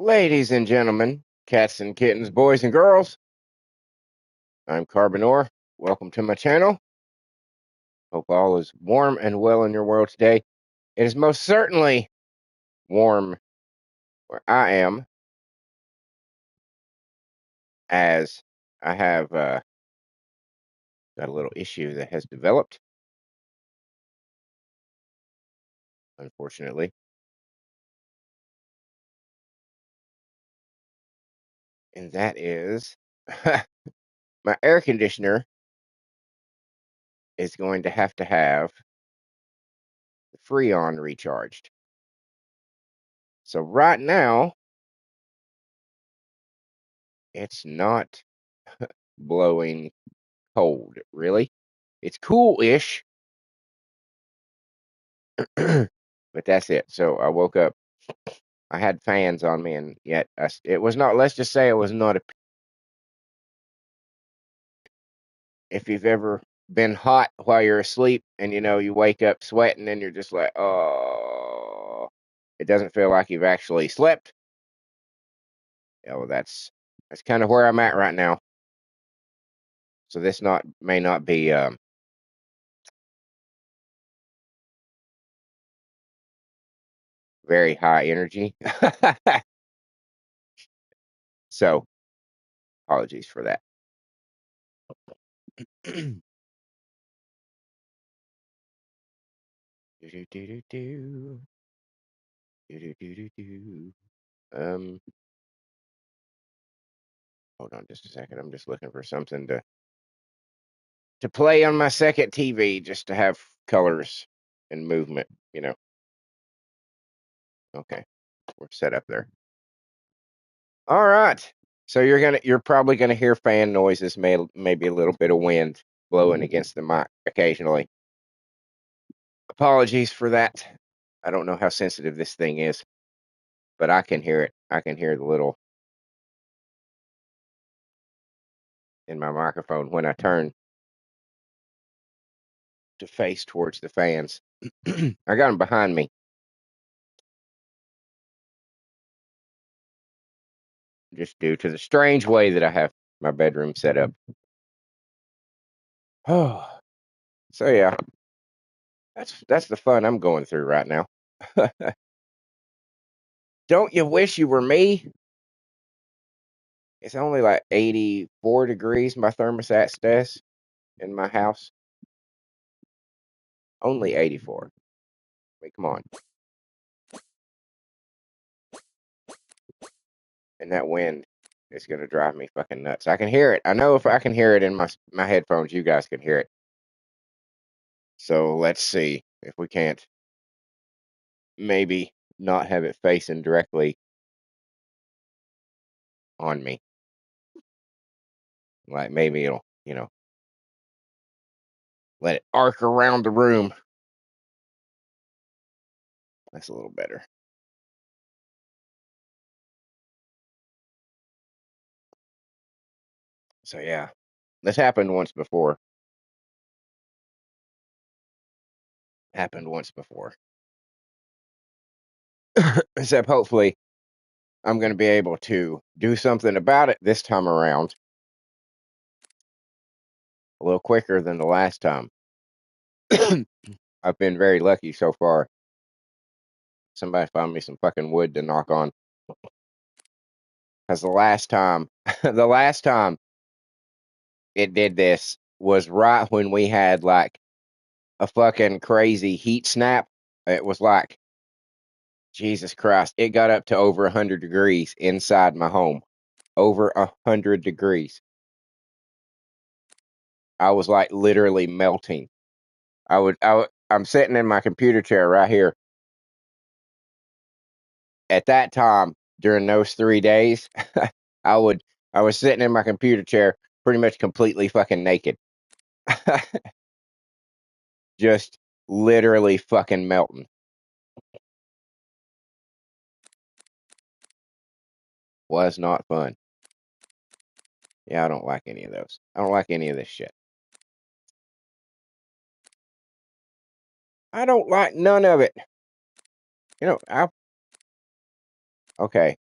Ladies and gentlemen, cats and kittens, boys and girls, I'm Carbonor. Welcome to my channel. Hope all is warm and well in your world today. It is most certainly warm where I am, as I have got a little issue that has developed, unfortunately. And that is my air conditioner is going to have the Freon recharged. So right now, it's not blowing cold, really. It's cool-ish, but that's it. So I woke up. I had fans on me, and yet it was not. Let's just say it was not a. If you've ever been hot while you're asleep, and you wake up sweating, and you're just like, oh, it doesn't feel like you've actually slept. Yeah, well, that's kind of where I'm at right now. So this not may not be very high energy. So apologies for that. Do-do-do-do-do. Do-do-do-do-do. Um, Hold on just a second. I'm just looking for something to play on my second TV, just to have colors and movement. Okay, we're set up there. All right. So you're probably gonna hear fan noises, maybe a little bit of wind blowing against the mic occasionally. Apologies for that. I don't know how sensitive this thing is, but I can hear it. I can hear the little in my microphone when I turn to face towards the fans. I got them behind me, just due to the strange way that I have my bedroom set up. Oh, so yeah, that's the fun I'm going through right now. Don't you wish you were me? It's only like 84 degrees my thermostat says in my house. Only 84. Wait, come on. And that wind is gonna drive me fucking nuts. I can hear it. I know if I can hear it in my headphones, you guys can hear it. So let's see if we can't maybe not have it facing directly on me. Like maybe it'll, let it arc around the room. That's a little better. So yeah, this happened once before. Happened once before. Except hopefully I'm going to be able to do something about it this time around a little quicker than the last time. I've been very lucky so far. Somebody found me some fucking wood to knock on. Because the last time, the last time it did this was right when we had like a fucking crazy heat snap. It was like, Jesus Christ, it got up to over 100 degrees inside my home. Over 100 degrees. I was like literally melting. I'm sitting in my computer chair right here. At that time, during those 3 days, I would I was sitting in my computer chair pretty much completely fucking naked. Just literally fucking melting. Was not fun. Yeah, I don't like any of those. I don't like any of this shit. I don't like none of it. I okay.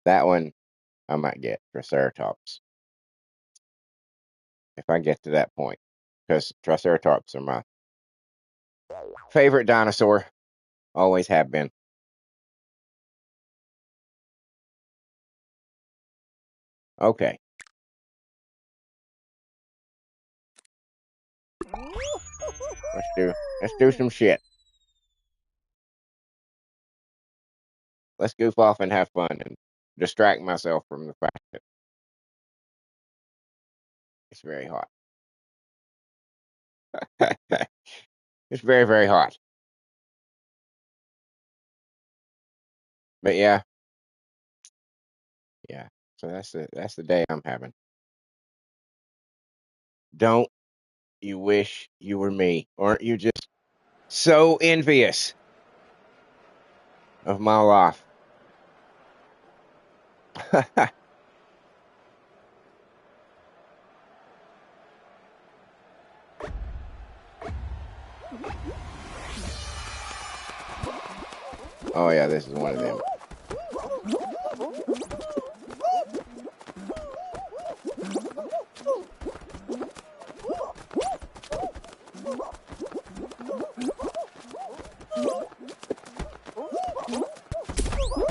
That one I might get Triceratops if I get to that point, because Triceratops are my favorite dinosaur. Always have been. Okay. Let's do some shit. Let's goof off and have fun and distract myself from the fact that it's very hot. It's very, very hot. But yeah, yeah. So that's the day I'm having. Don't you wish you were me? Aren't you just so envious of my life? Oh yeah, this is one of them.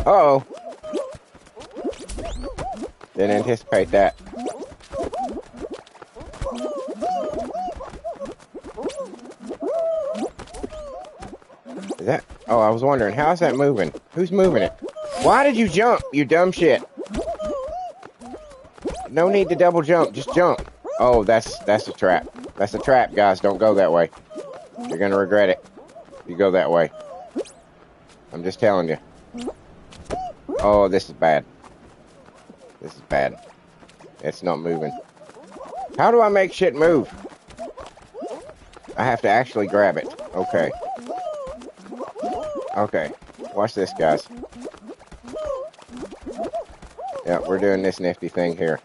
Uh-oh. Didn't anticipate that. Is that? Oh, I was wondering, how's that moving? Who's moving it? Why did you jump, you dumb shit? No need to double jump, just jump. Oh, that's a trap. That's a trap, guys. Don't go that way. You're gonna regret it if you go that way. I'm just telling you. Oh, this is bad. This is bad. It's not moving. How do I make shit move? I have to actually grab it. Okay. Okay. Watch this, guys. Yeah, we're doing this nifty thing here.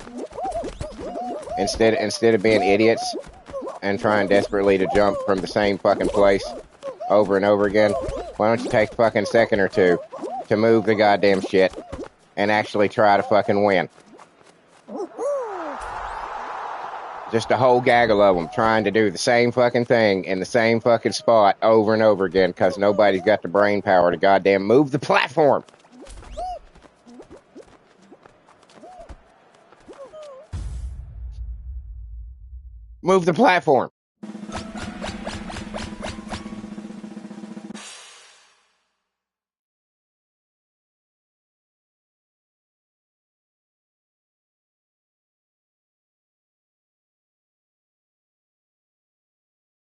Instead of being idiots and trying desperately to jump from the same fucking place over and over again, why don't you take a fucking second or two to move the goddamn shit and actually try to fucking win? Just a whole gaggle of them trying to do the same fucking thing in the same fucking spot over and over again because nobody's got the brain power to goddamn move the platform. Move the platform.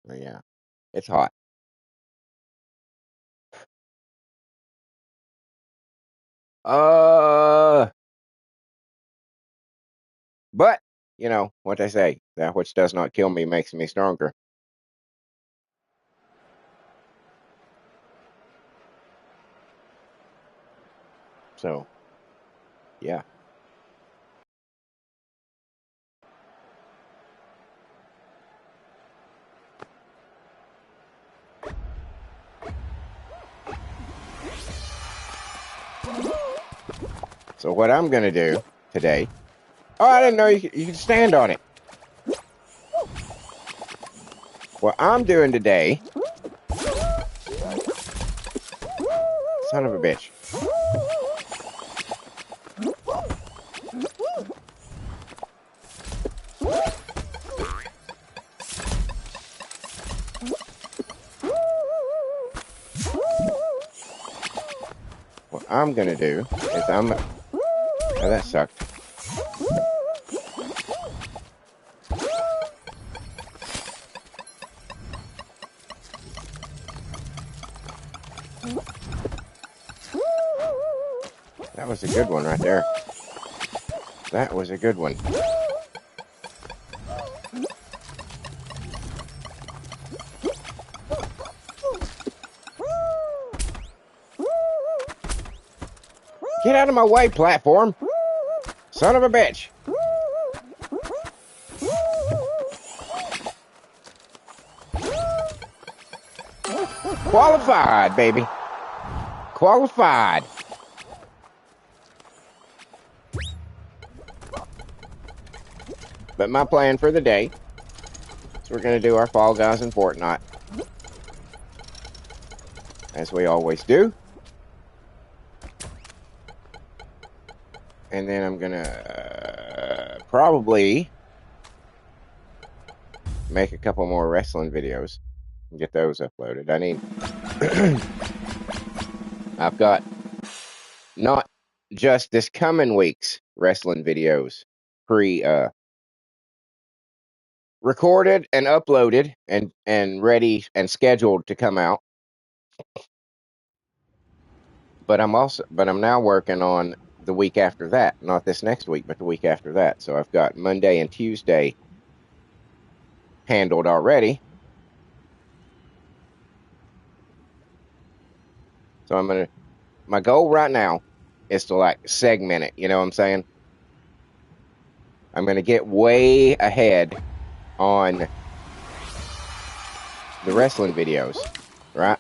But yeah, it's hot. But, you know, what they say, that which does not kill me makes me stronger. So, yeah. So what I'm going to do today... Oh, I didn't know you could stand on it. What I'm doing today... Son of a bitch. What I'm going to do is I'm... Oh, that sucked. That was a good one right there. That was a good one. Get out of my way, platform! Son of a bitch! Qualified, baby. Qualified. But my plan for the day is we're going to do our Fall Guys in Fortnite, as we always do. And then I'm going to probably make a couple more wrestling videos and get those uploaded. I need... I've got not just this coming week's wrestling videos recorded and uploaded and ready and scheduled to come out, but I'm now working on the week after that, not this next week, but the week after that. So I've got Monday and Tuesday handled already. So my goal right now is to like segment it, you know what I'm saying? I'm gonna get way ahead on the wrestling videos, right?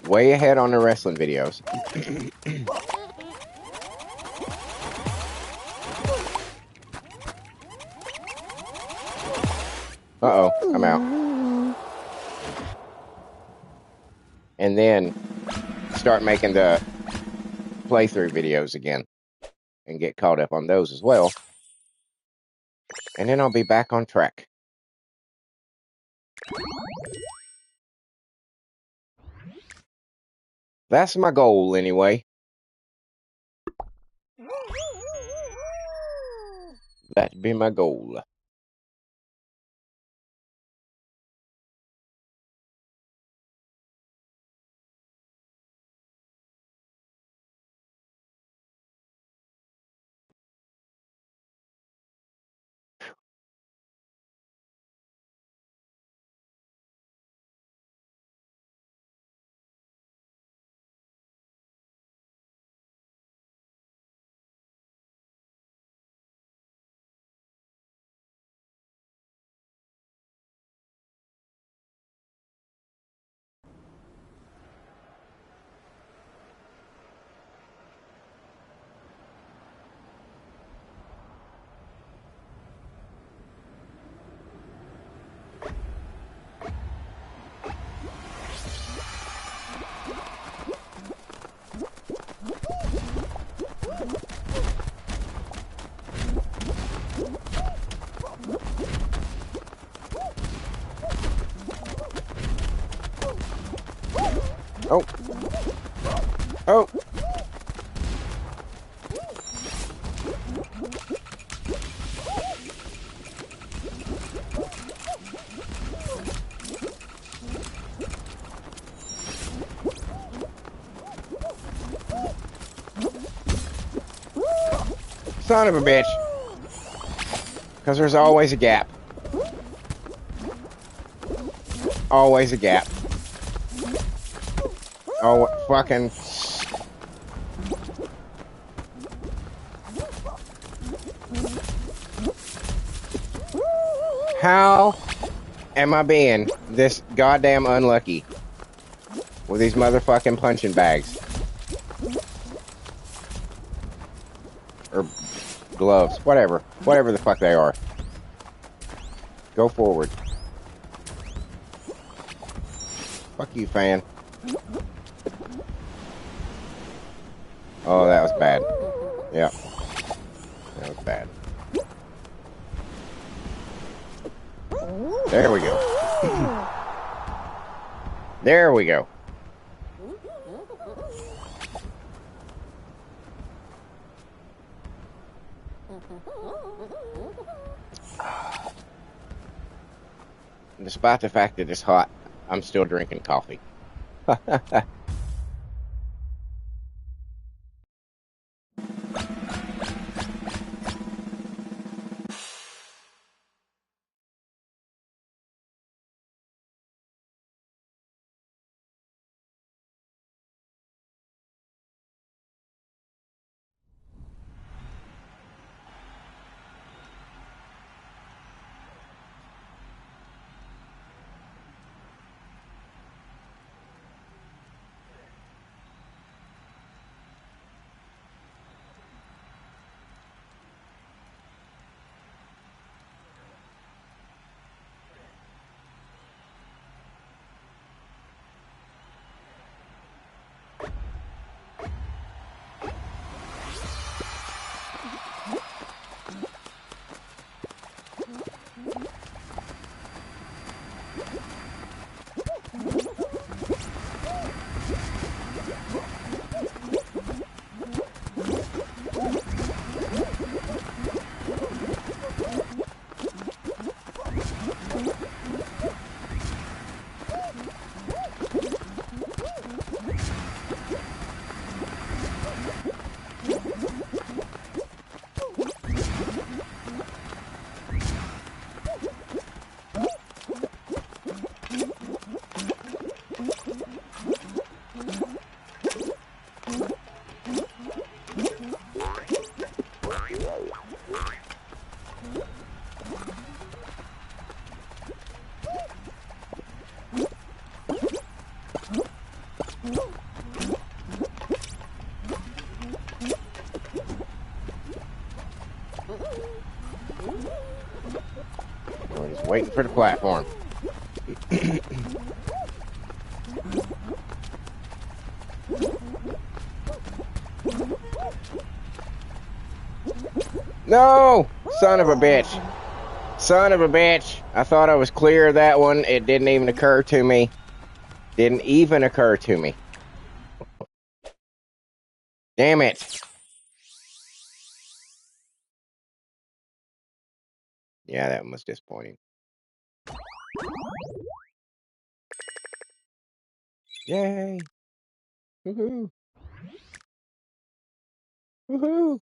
Way ahead on the wrestling videos. Uh-oh, I'm out. And then start making the playthrough videos again and get caught up on those as well. And then I'll be back on track. That's my goal anyway. That'd be my goal. Oh. Oh. Son of a bitch. Because there's always a gap. Always a gap. Oh, fucking... How am I being this goddamn unlucky with these motherfucking punching bags? Or gloves. Whatever. Whatever the fuck they are. Go forward. Fuck you, fan. Oh, that was bad. Yeah. That was bad. There we go. There we go. Despite the fact that it's hot, I'm still drinking coffee. We're just waiting for the platform. No! Son of a bitch. Son of a bitch. I thought I was clear of that one. It didn't even occur to me. Didn't even occur to me. Damn it. Yeah, that one was disappointing. Yay. Woohoo. Woohoo.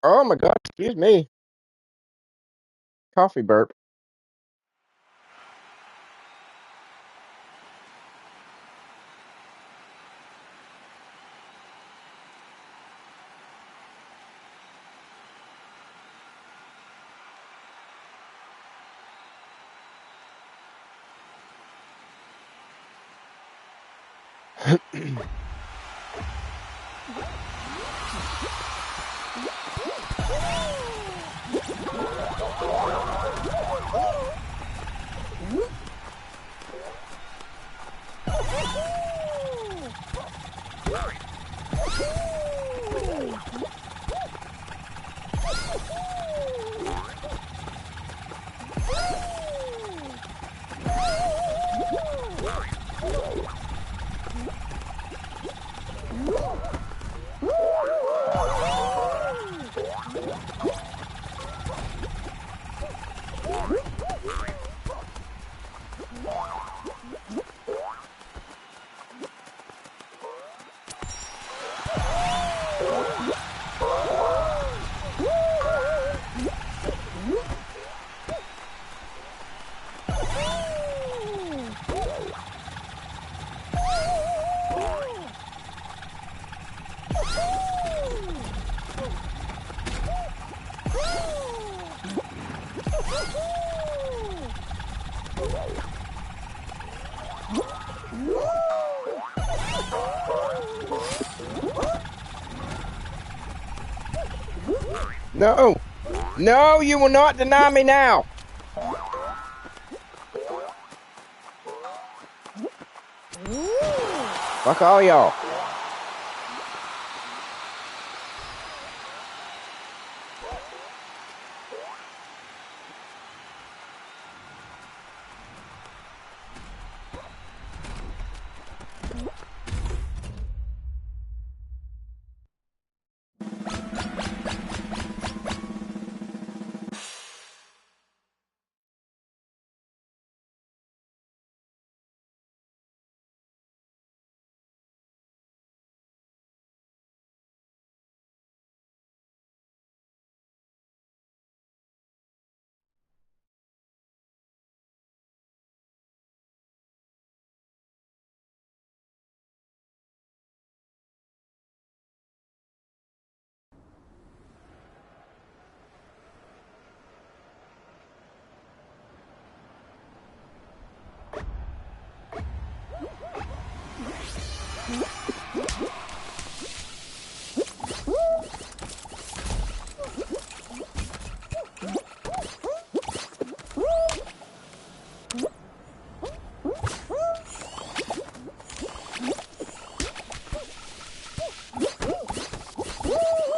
Oh my God, excuse me. Coffee burp. No. No, you will not deny me now. Fuck all y'all.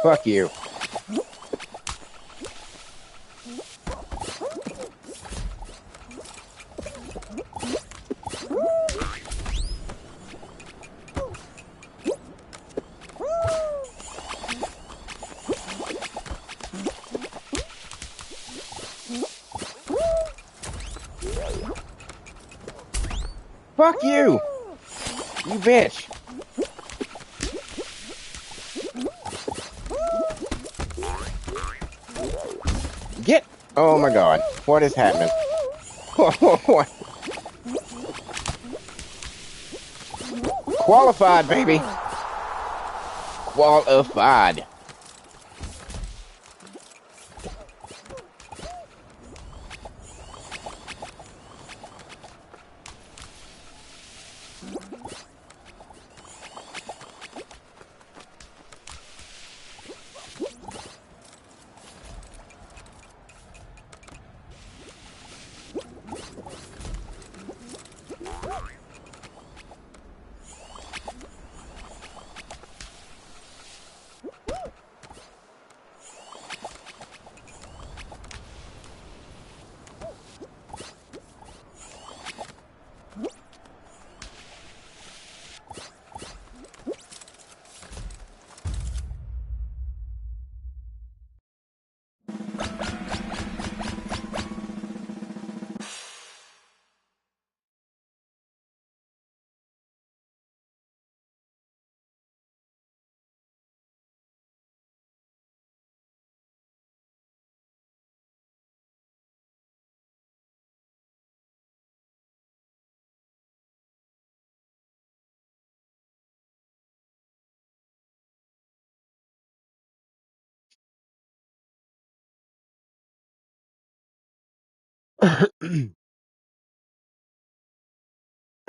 Fuck you. Fuck you. You bitch. Get. Oh my God. What is happening? Qualified, baby. Qualified.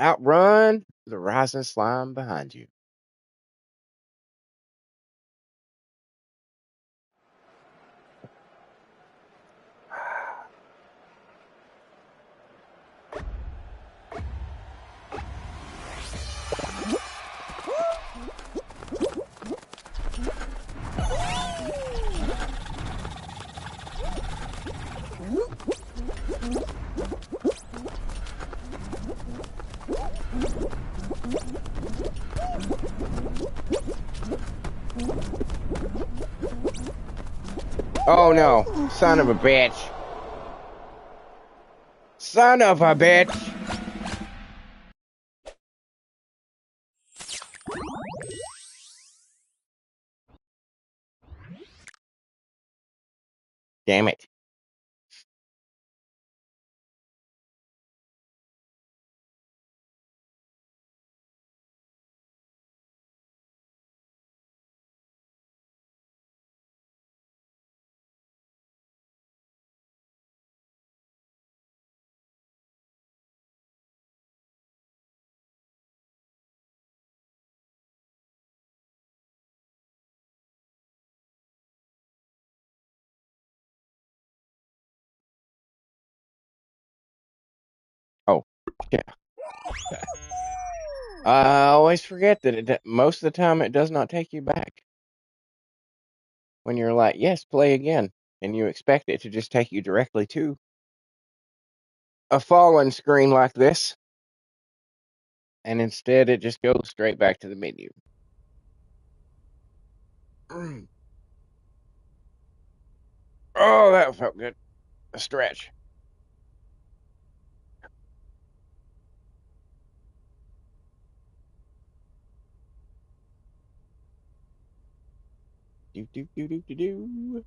Outrun the rising slime behind you. Oh no, son of a bitch. Son of a bitch. Damn it. Oh, yeah. I always forget that most of the time it does not take you back. When you're like, yes, play again. And you expect it to just take you directly to a fallen screen like this. And instead it just goes straight back to the menu. Oh, that felt good. A stretch. Do, do, do, do, do, do.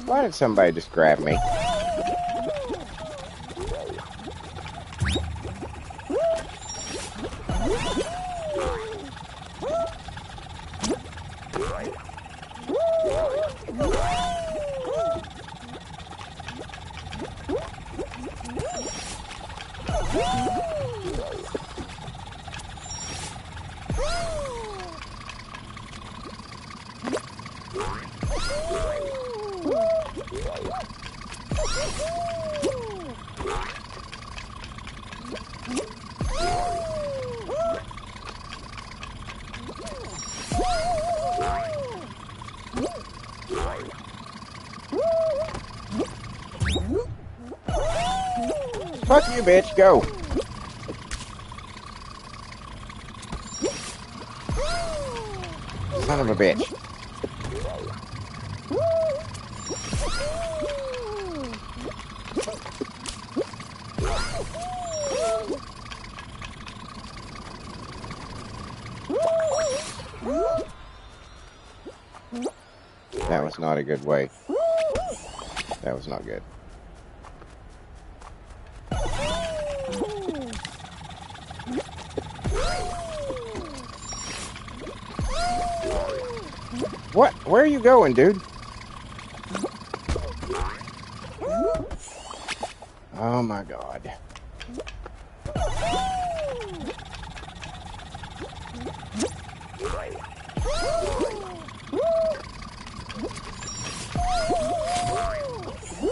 Why did somebody just grab me? Fuck you, bitch. Go. Son of a bitch. That was not a good way. That was not good. What? Where are you going, dude? Oh my God.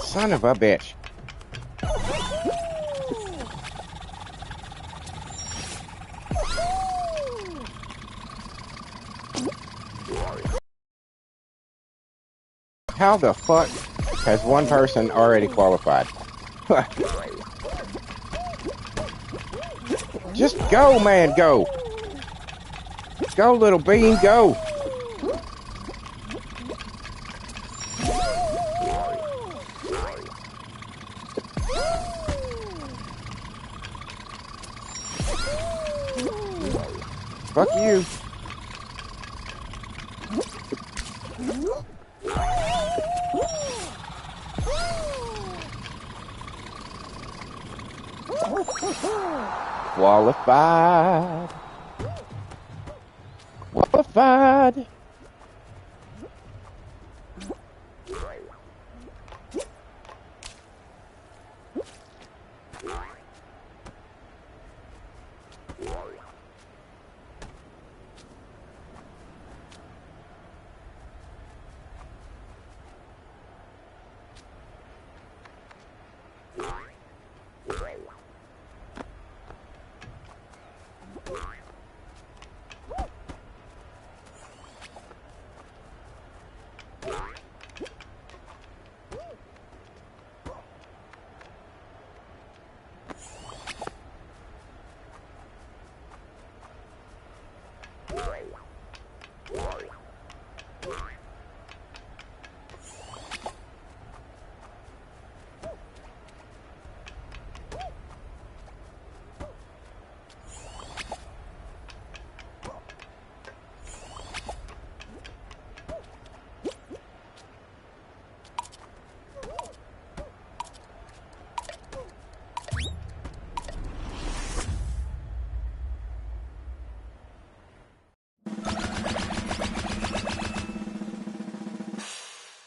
Son of a bitch. How the fuck has one person already qualified? Just go, man, go. Go, little bean, go. Fuck you. Qualified. Qualified.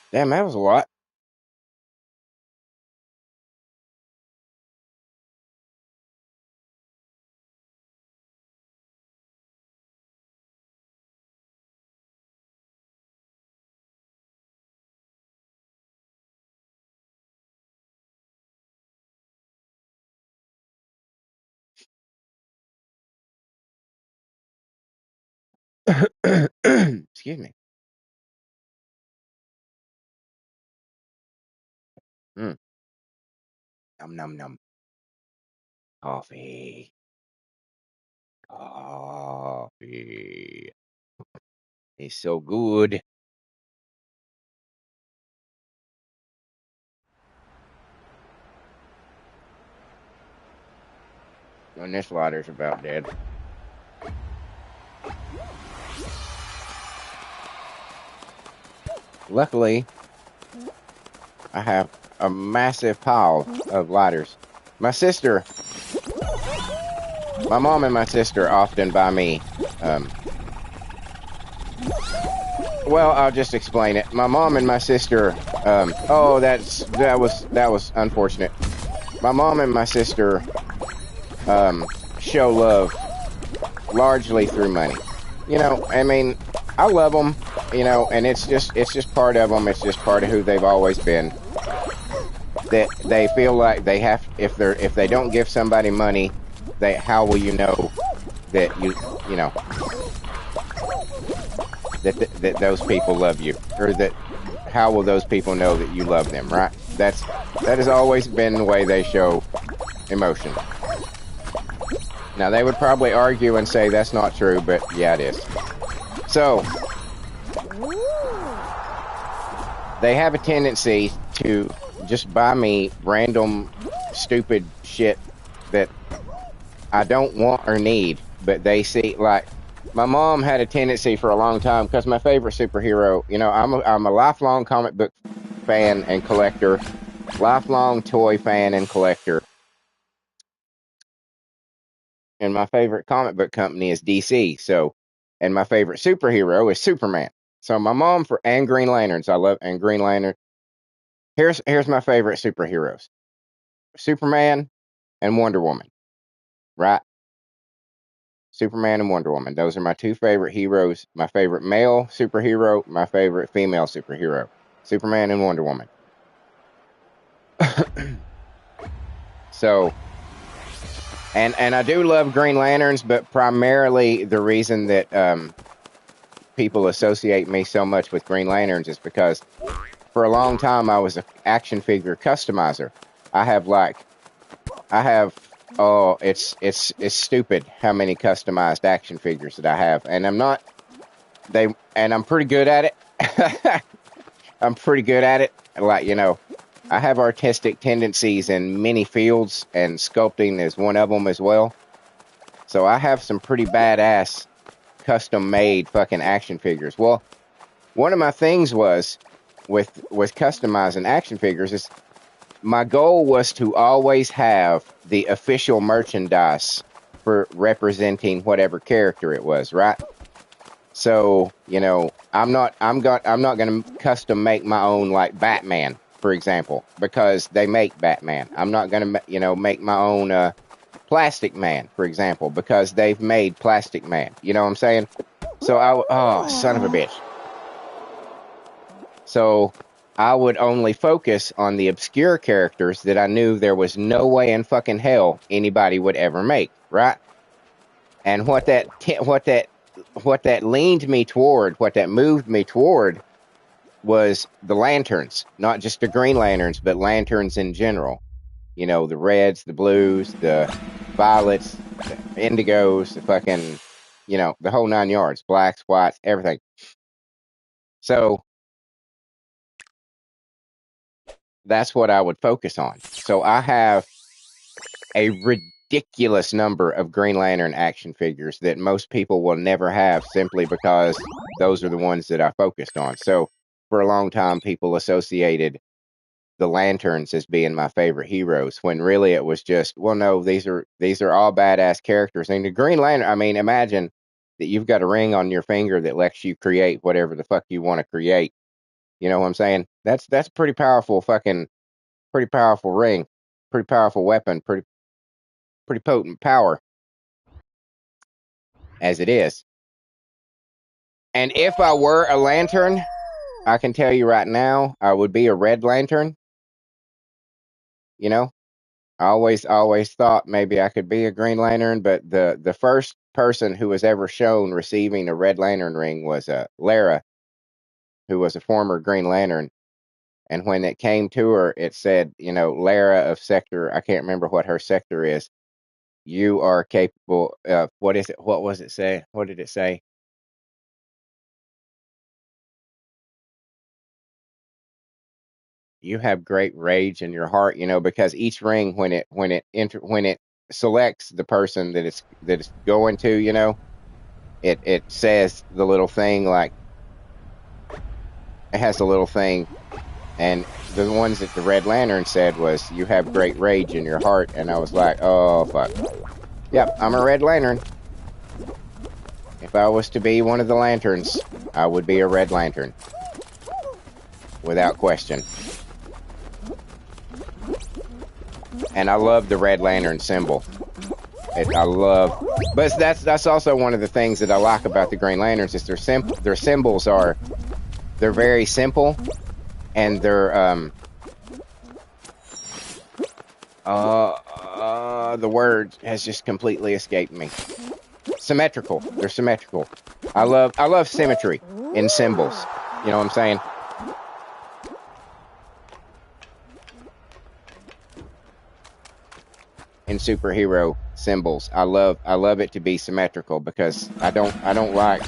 Damn, that was a lot. Excuse me. Mm. Num num num. Coffee. Coffee. It's so good. And this lighter's about dead. Luckily, I have a massive pile of lighters. My mom and my sister often buy me, well, I'll just explain it. My mom and my sister, oh, that was unfortunate. My mom and my sister, show love largely through money. You know, I mean, I love them, you know, and it's just part of them. It's just part of who they've always been. That they feel like they have, if they don't give somebody money, how will you know that you know that those people love you, or that how will those people know that you love them, right? That has always been the way they show emotion. Now, they would probably argue and say that's not true, but yeah, it is. So, they have a tendency to just buy me random, stupid shit that I don't want or need, but they see, like, my mom had a tendency for a long time, because my favorite superhero, you know, I'm a lifelong comic book fan and collector, lifelong toy fan and collector. And my favorite comic book company is DC. So, and my favorite superhero is Superman. So my mom and Green Lanterns, I love, and Green Lantern. Here's my favorite superheroes: Superman and Wonder Woman. Right? Superman and Wonder Woman. Those are my two favorite heroes. My favorite male superhero, my favorite female superhero. Superman and Wonder Woman. So, and I do love Green Lanterns, but primarily the reason that people associate me so much with Green Lanterns is because for a long time I was an action figure customizer. I have it's stupid how many customized action figures that I have, and I'm pretty good at it. I'm pretty good at it. Like, you know, I have artistic tendencies in many fields, and sculpting is one of them as well. So I have some pretty badass custom made fucking action figures. Well, one of my things was with customizing action figures is my goal was to always have the official merchandise for representing whatever character it was, right? So, you know, I'm not going to custom make my own, like Batman, for example, because they make Batman. I'm not going to, you know, make my own Plastic Man, for example, because they've made Plastic Man. You know what I'm saying? So oh, son of a bitch. So I would only focus on the obscure characters that I knew there was no way in fucking hell anybody would ever make, right? And what that leaned me toward, what that moved me toward, was the lanterns, not just the Green Lanterns, but lanterns in general. You know, the reds, the blues, the violets, the indigos, the fucking, you know, the whole 9 yards, blacks, whites, everything. So that's what I would focus on. So I have a ridiculous number of Green Lantern action figures that most people will never have, simply because those are the ones that I focused on. So for a long time, people associated the lanterns as being my favorite heroes, when really it was just, well, no, these are all badass characters. And the Green Lantern, I mean, imagine that you've got a ring on your finger that lets you create whatever the fuck you want to create. You know what I'm saying? That's pretty powerful pretty powerful ring, pretty powerful weapon, pretty potent power as it is. And if I were a lantern, I can tell you right now, I would be a red lantern. You know, I always thought maybe I could be a Green Lantern, but the first person who was ever shown receiving a Red Lantern ring was Lara, who was a former Green Lantern. And when it came to her, it said, you know, Lara of sector, I can't remember what her sector is. You are capable of, what is it? What was it say? What did it say? You have great rage in your heart, you know, because each ring, when it selects the person that it's going to, you know, it says the little thing, like, it has a little thing, and the ones that the Red Lantern said was, you have great rage in your heart. And I was like, oh fuck, yep, I'm a Red Lantern. If I was to be one of the lanterns, I would be a Red Lantern, without question. And I love the Red Lantern symbol. But that's also one of the things that I like about the Green Lanterns, is their symbols are, they're very simple, and they're the word has just completely escaped me. Symmetrical. They're symmetrical. I love symmetry in symbols. You know what I'm saying? in superhero symbols. I love it to be symmetrical because I don't like,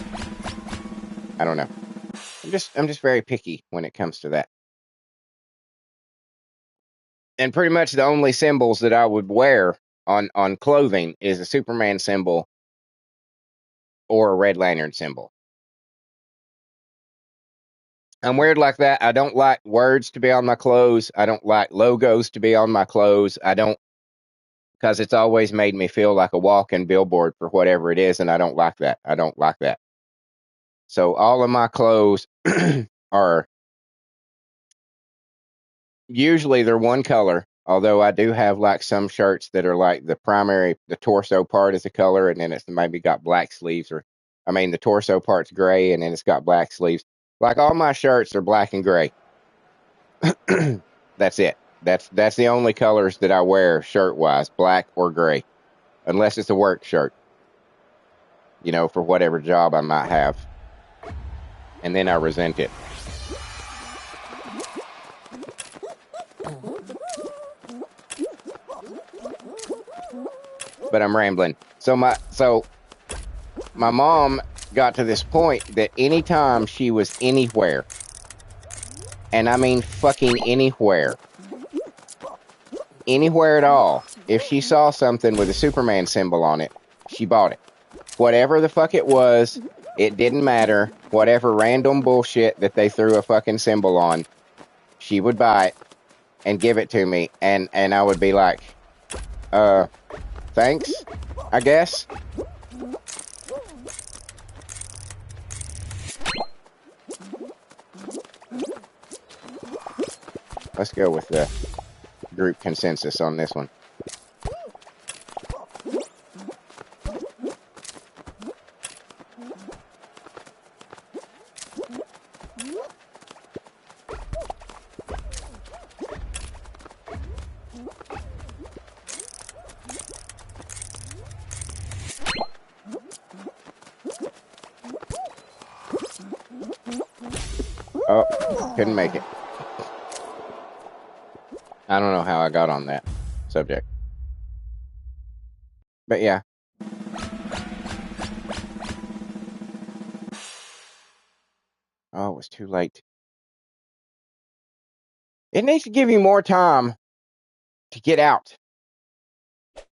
I don't know. I'm just very picky when it comes to that. And pretty much the only symbols that I would wear on clothing is a Superman symbol or a Red Lantern symbol. I'm weird like that. I don't like words to be on my clothes. I don't like logos to be on my clothes. I don't, because it's always made me feel like a walking billboard for whatever it is, and I don't like that. I don't like that. So all of my clothes are usually they're one color, although I do have like some shirts that are like the torso part is a color, and then it's maybe got black sleeves, or I mean the torso part's gray and then it's got black sleeves. Like all my shirts are black and gray. That's it. That's the only colors that I wear shirt wise, black or gray, unless it's a work shirt, you know, for whatever job I might have, and then I resent it. But I'm rambling. So my mom got to this point that anytime she was anywhere, and I mean fucking anywhere at all, if she saw something with a Superman symbol on it, she bought it. Whatever the fuck it was, it didn't matter. Whatever random bullshit that they threw a fucking symbol on, she would buy it and give it to me, and I would be like, thanks, I guess. Let's go with the group consensus on this one. Oh, couldn't make it. I don't know how I got on that subject. But yeah. Oh, it was too late. It needs to give you more time to get out, in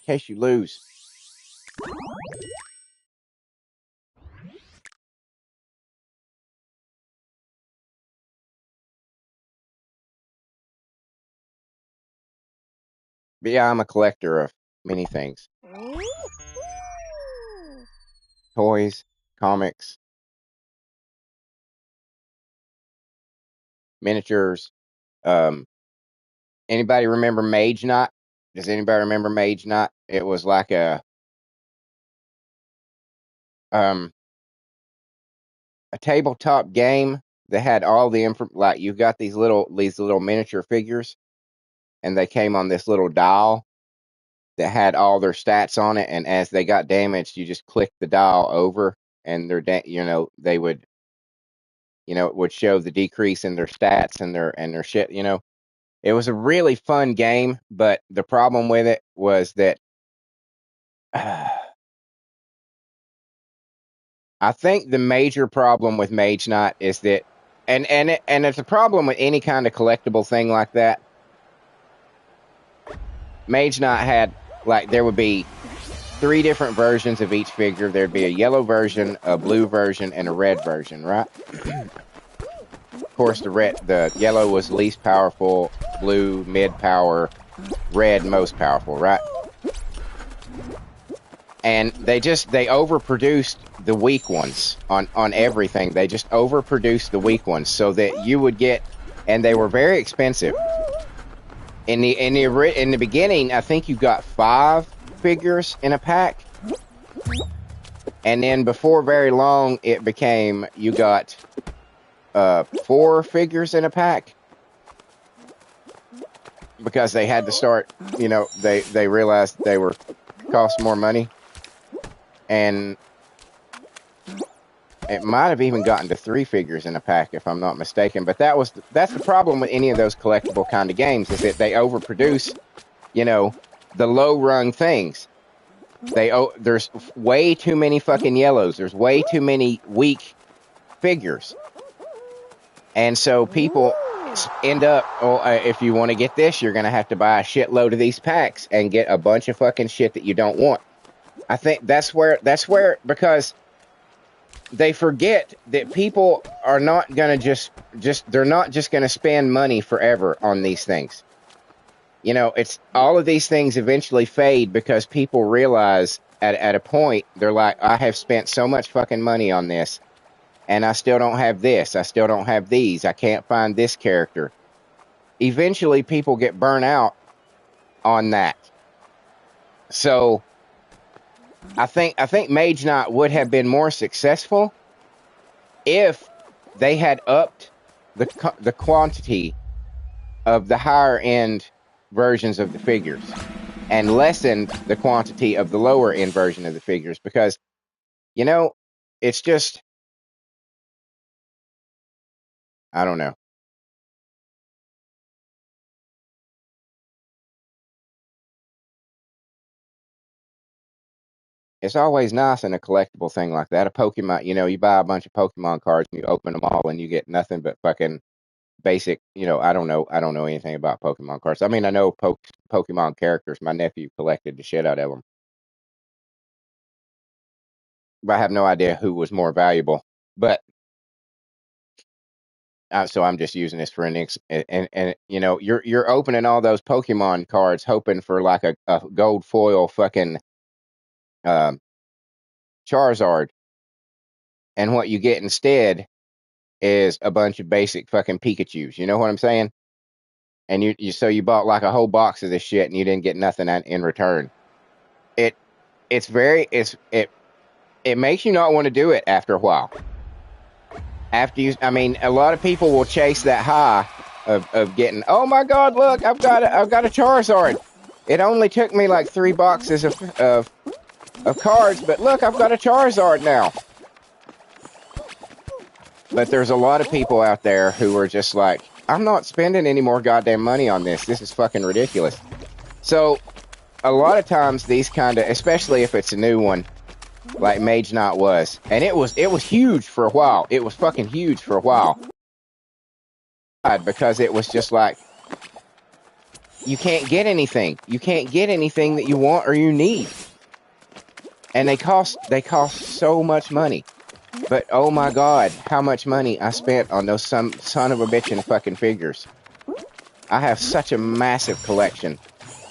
case you lose. But yeah, I'm a collector of many things. Toys, comics, miniatures. Anybody remember Mage Knight? Does anybody remember Mage Knight? It was like a tabletop game that had all the like you've got these little miniature figures, and they came on this little dial that had all their stats on it, and as they got damaged, you just click the dial over, and they would, it would show the decrease in their stats and their shit. It was a really fun game, but the problem with it was that I think the major problem with Mage Knight is that, and it's a problem with any kind of collectible thing like that. Mage Knight had, like, there would be 3 different versions of each figure. There'd be a yellow version, a blue version, and a red version, right? Of course, the yellow was least powerful, blue mid power, red most powerful, right? And they overproduced the weak ones on everything. They just overproduced the weak ones so that you would get, and they were very expensive. In the beginning, I think you got 5 figures in a pack, and then before very long, it became you got 4 figures in a pack, because they had to start. They realized they were cost more money, and It might have even gotten to 3 figures in a pack, if I'm not mistaken. But that's the problem with any of those collectible kind of games, is that they overproduce, you know, the low rung things. There's way too many fucking yellows. There's way too many weak figures, and so people end up. Oh, if you want to get this, you're gonna have to buy a shitload of these packs and get a bunch of fucking shit that you don't want. I think that's where because they forget that people are not gonna they're not just gonna spend money forever on these things. You know, it's all of these things eventually fade because people realize at a point, they're like, I have spent so much fucking money on this, and I still don't have this. I still don't have these. I can't find this character. Eventually, people get burnt out on that. So, I think Mage Knight would have been more successful if they had upped the quantity of the higher end versions of the figures and lessened the quantity of the lower end version of the figures, because, you know, it's just, I don't know. It's always nice in a collectible thing like that. A Pokemon, you know, you buy a bunch of Pokemon cards and you open them all and you get nothing but fucking basic, you know, I don't know anything about Pokemon cards. I mean, I know Pokemon characters. My nephew collected the shit out of them. But I have no idea who was more valuable. But so I'm just using this for and you know, you're opening all those Pokemon cards hoping for like a gold foil fucking um, Charizard, and what you get instead is a bunch of basic fucking Pikachus. You know what I'm saying? And so you bought like a whole box of this shit and you didn't get nothing in return. It it's very it makes you not want to do it after a while. I mean, a lot of people will chase that high of getting, oh my god, look, I've got a Charizard. It only took me like 3 boxes of cards, but look, I've got a Charizard now. But there's a lot of people out there who are just like, I'm not spending any more goddamn money on this. This is fucking ridiculous. So, a lot of times these kind of, especially if it's a new one, like Mage Knight was, and it was huge for a while. It was fucking huge for a while. Because it was just like, you can't get anything. You can't get anything that you want or you need. And they cost so much money. But oh my god, how much money I spent on those son of a bitchin' fucking figures. I have such a massive collection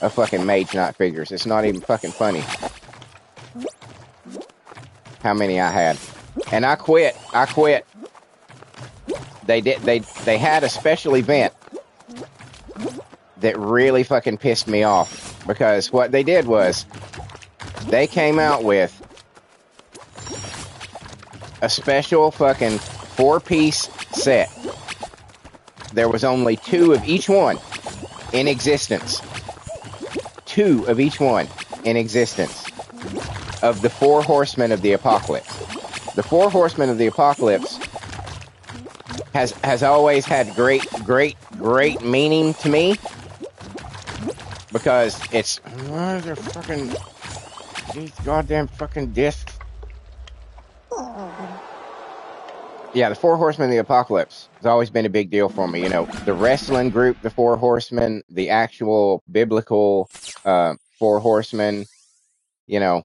of fucking Mage Knight figures. It's not even fucking funny how many I had. And I quit. They had a special event that really fucking pissed me off, because what they did was they came out with a special fucking 4-piece set. There was only 2 of each one in existence. 2 of each one in existence of the 4 horsemen of the apocalypse. The 4 horsemen of the apocalypse has always had great meaning to me, because it's they're fucking these goddamn fucking discs. Yeah, the 4 horsemen of the apocalypse has always been a big deal for me. You know, the wrestling group, the 4 horsemen, the actual biblical 4 horsemen, you know,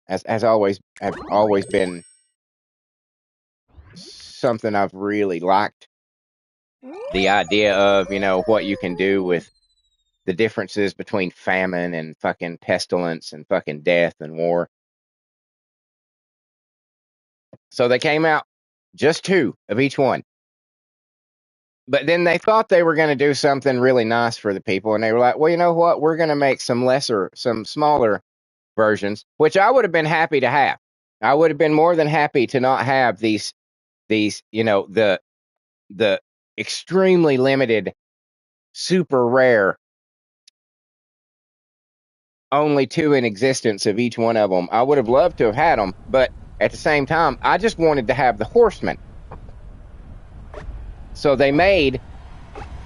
have always been something I've really liked. The idea of, you know, what you can do with the differences between famine and fucking pestilence and fucking death and war. So they came out just 2 of each one. But then they thought they were going to do something really nice for the people, and they were like, well, you know what? We're going to make some smaller versions, which I would have been happy to have. I would have been more than happy to not have these, you know, the extremely limited, super rare, only 2 in existence of each one of them. I would have loved to have had them, but At the same time, I just wanted to have the Horsemen. So they made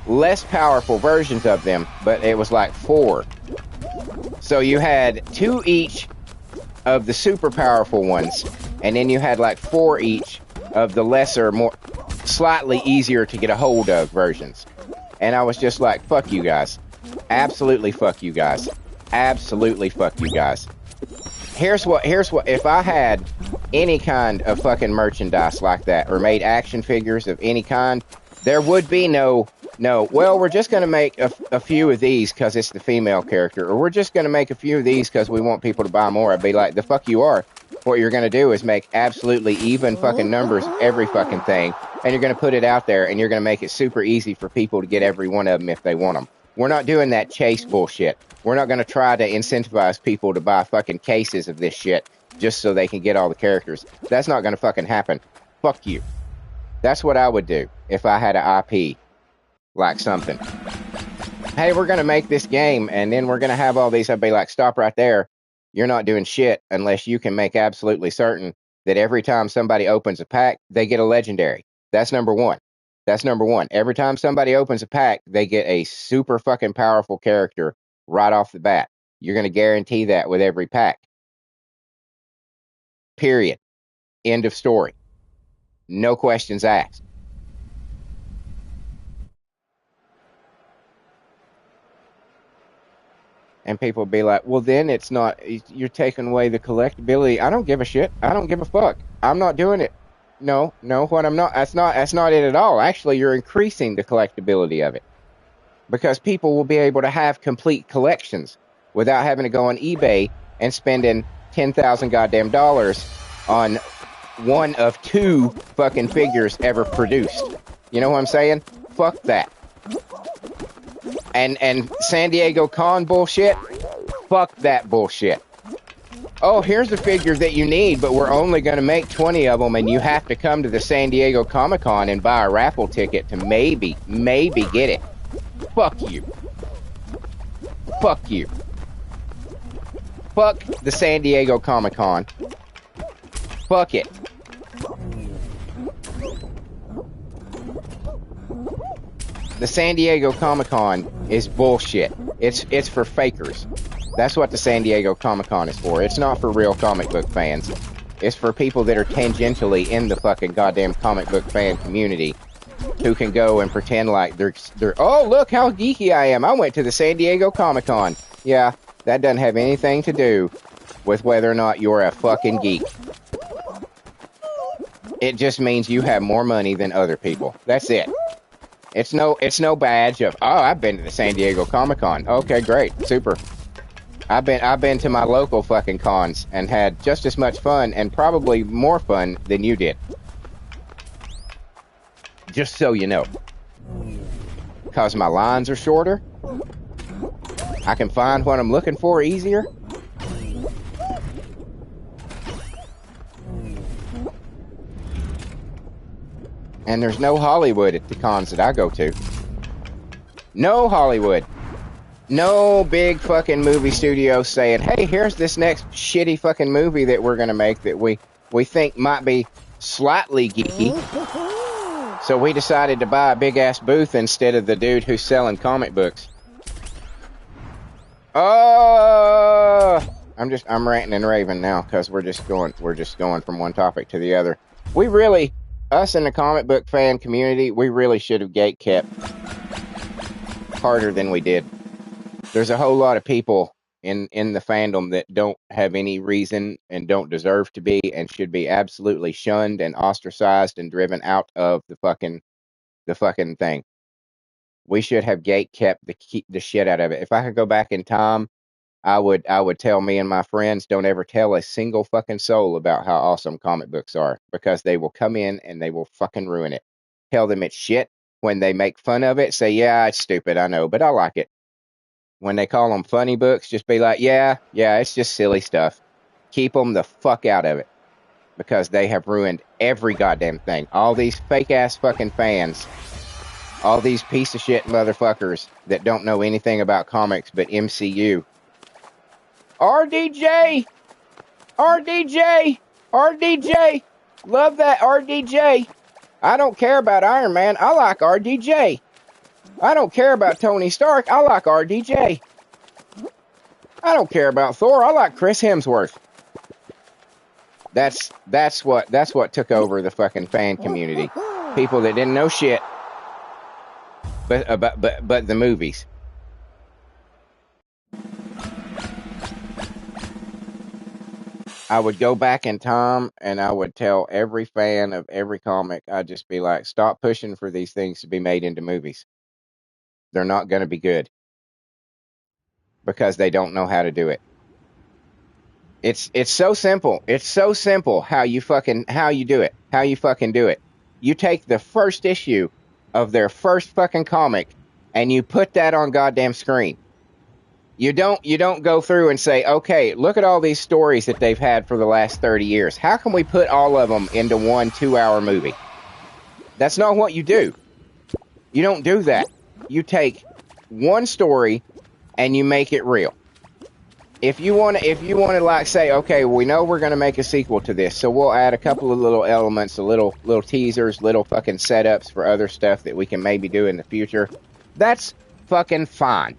less powerful versions of them, but it was like 4. So you had 2 each of the super powerful ones, and then you had like 4 each of the lesser, more slightly easier to get a hold of versions. And I was just like, fuck you guys. Absolutely fuck you guys. Absolutely fuck you guys. Here's what, if I had any kind of fucking merchandise like that, or made action figures of any kind, there would be no, well, we're just going to make a few of these because it's the female character, or we're just going to make a few of these because we want people to buy more. I'd be like, the fuck you are. What you're going to do is make absolutely even fucking numbers of every fucking thing, and you're going to put it out there, and you're going to make it super easy for people to get every one of them if they want them. We're not doing that chase bullshit. We're not going to try to incentivize people to buy fucking cases of this shit just so they can get all the characters. That's not going to fucking happen. Fuck you. That's what I would do if I had an IP like something. Hey, we're going to make this game, and then we're going to have all these. I'd be like, stop right there. You're not doing shit unless you can make absolutely certain that every time somebody opens a pack, they get a legendary. That's number one. That's number one. Every time somebody opens a pack, they get a super fucking powerful character right off the bat. You're going to guarantee that with every pack. Period. End of story. No questions asked. And people be like, well, then it's not, you're taking away the collectability. I don't give a shit. I don't give a fuck. I'm not doing it. No, what I'm not, that's not it at all. Actually, you're increasing the collectability of it. Because people will be able to have complete collections without having to go on eBay and spending 10,000 goddamn dollars on one of 2 fucking figures ever produced. You know what I'm saying? Fuck that. And San Diego Con bullshit? Fuck that bullshit. Oh, here's the figure that you need, but we're only going to make 20 of them, and you have to come to the San Diego Comic-Con and buy a raffle ticket to maybe get it. Fuck you. Fuck you. Fuck the San Diego Comic-Con. Fuck it. The San Diego Comic-Con is bullshit. It's for fakers. That's what the San Diego Comic-Con is for. It's not for real comic book fans. It's for people that are tangentially in the fucking goddamn comic book fan community who can go and pretend like they're oh, look how geeky I am. I went to the San Diego Comic-Con. Yeah, that doesn't have anything to do with whether or not you're a fucking geek. It just means you have more money than other people. That's it. It's no badge of, oh, I've been to the San Diego Comic-Con. Okay, great. Super. I've been to my local fucking cons and had just as much fun and probably more fun than you did. Just so you know. Because my lines are shorter. I can find what I'm looking for easier. And there's no Hollywood at the cons that I go to. No Hollywood. No big fucking movie studio saying, hey, here's this next shitty fucking movie that we're going to make that we think might be slightly geeky. So we decided to buy a big-ass booth instead of the dude who's selling comic books. Oh! I'm ranting and raving now because we're just going from one topic to the other. We really... Us in the comic book fan community, we really should have gatekept harder than we did. There's a whole lot of people in the fandom that don't have any reason and don't deserve to be and should be absolutely shunned and ostracized and driven out of the fucking thing. We should have gatekept the shit out of it. If I could go back in time, I would tell me and my friends, don't ever tell a single fucking soul about how awesome comic books are, because they will come in and they will fucking ruin it. Tell them it's shit. When they make fun of it, say, yeah, it's stupid, I know, but I like it. When they call them funny books, just be like, yeah, it's just silly stuff. Keep them the fuck out of it, because they have ruined every goddamn thing. All these fake-ass fucking fans, all these piece of shit motherfuckers that don't know anything about comics but MCU. RDJ! RDJ! Love that RDJ! I don't care about Iron Man. I like RDJ. I don't care about Tony Stark. I like RDJ. I don't care about Thor. I like Chris Hemsworth. That's what took over the fucking fan community. People that didn't know shit, but the movies. I would go back in time and I would tell every fan of every comic, I'd just be like, stop pushing for these things to be made into movies. They're not going to be good because they don't know how to do it. It's so simple. It's so simple how you do it. How you fucking do it. You take the first issue of their first fucking comic and you put that on goddamn screen. You don't go through and say, okay, look at all these stories that they've had for the last 30 years. How can we put all of them into one 2-hour movie? That's not what you do. You don't do that. You take one story and you make it real. If you want to like say, okay, we know we're going to make a sequel to this, so we'll add a couple of little elements, little teasers, little fucking setups for other stuff that we can maybe do in the future. That's fucking fine.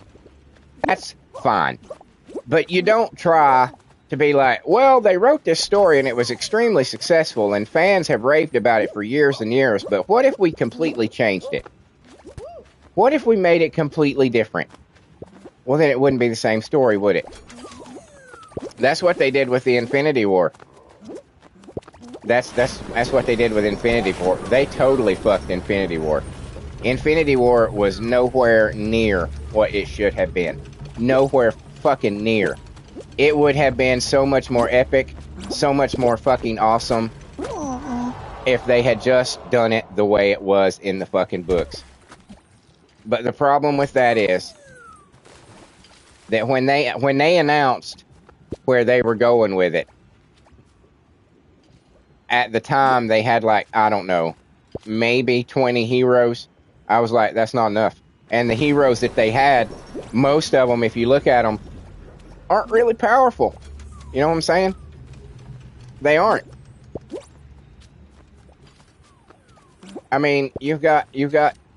That's fine. But you don't try to be like, well, they wrote this story and it was extremely successful and fans have raved about it for years and years, but what if we completely changed it? What if we made it completely different? Well, then it wouldn't be the same story, would it? That's what they did with the Infinity War. That's what they did with Infinity War. They totally fucked Infinity War. Infinity War was nowhere near what it should have been. Nowhere fucking near. It would have been so much more epic, so much more fucking awesome if they had just done it the way it was in the fucking books. But the problem with that is that when they announced where they were going with it, at the time they had like, I don't know, maybe 20 heroes. I was like, that's not enough. And the heroes that they had, most of them, if you look at them, aren't really powerful. You know what I'm saying? They aren't. I mean, you've got,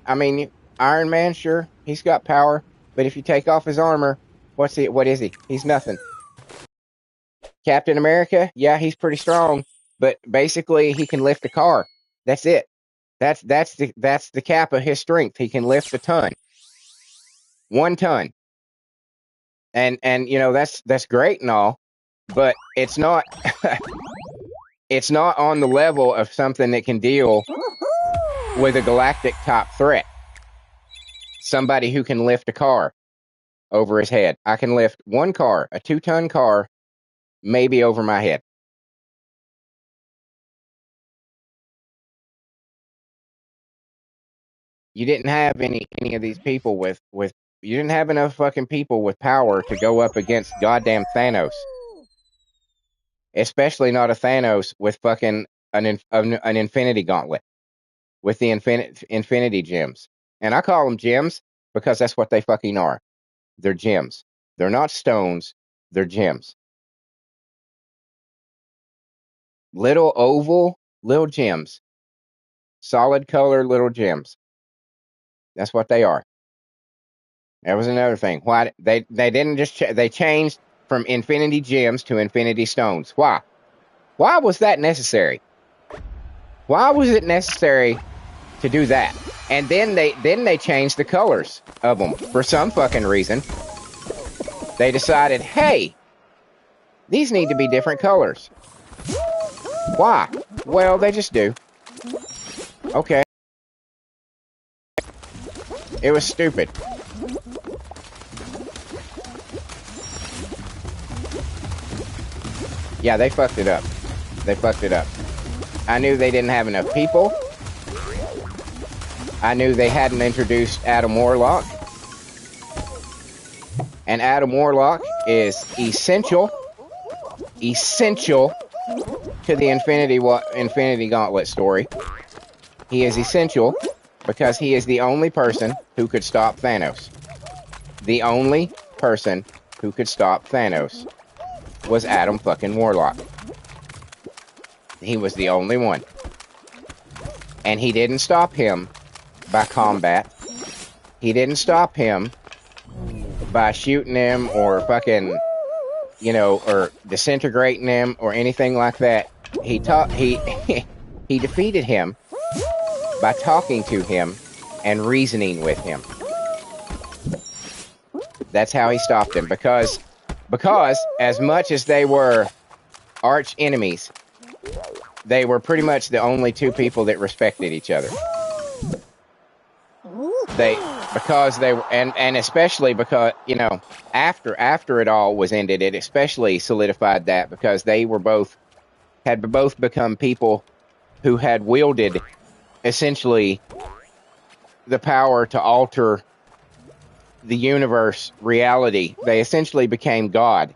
I mean, Iron Man, sure, he's got power, but if you take off his armor, what is he? He's nothing. Captain America, yeah, he's pretty strong, but basically he can lift a car. That's it. That's the cap of his strength. He can lift a ton. 1 ton. And you know, that's great and all, but it's not it's not on the level of something that can deal with a galactic top threat. Somebody who can lift a car over his head. I can lift 1 car, a 2-ton car, maybe over my head. You didn't have any of these people with you didn't have enough fucking people with power to go up against goddamn Thanos. Especially not a Thanos with fucking an infinity gauntlet with the infinity gems. And I call them gems because that's what they fucking are. They're gems. They're not stones. They're gems. Little oval, little gems. Solid color, little gems. That's what they are. That was another thing. Why they didn't just they changed from infinity gems to infinity stones. Why? Why was that necessary? Why was it necessary to do that? And then they changed the colors of them for some fucking reason. They decided, hey, these need to be different colors. Why? Well, they just do. Okay. It was stupid. Yeah, they fucked it up. They fucked it up. I knew they didn't have enough people. I knew they hadn't introduced Adam Warlock. And Adam Warlock is essential to the Infinity Gauntlet story. He is essential because he is the only person who could stop Thanos. The only person who could stop Thanos was Adam fucking Warlock. He was the only one. And he didn't stop him by combat. He didn't stop him by shooting him or fucking, you know, or disintegrating him or anything like that. He defeated him by talking to him and reasoning with him. That's how he stopped him, because as much as they were arch enemies, they were pretty much the only two people that respected each other. Because they were, and especially because, you know, after it all was ended, it especially solidified that, because they had both become people who had wielded essentially the power to alter the universe reality. They essentially became God,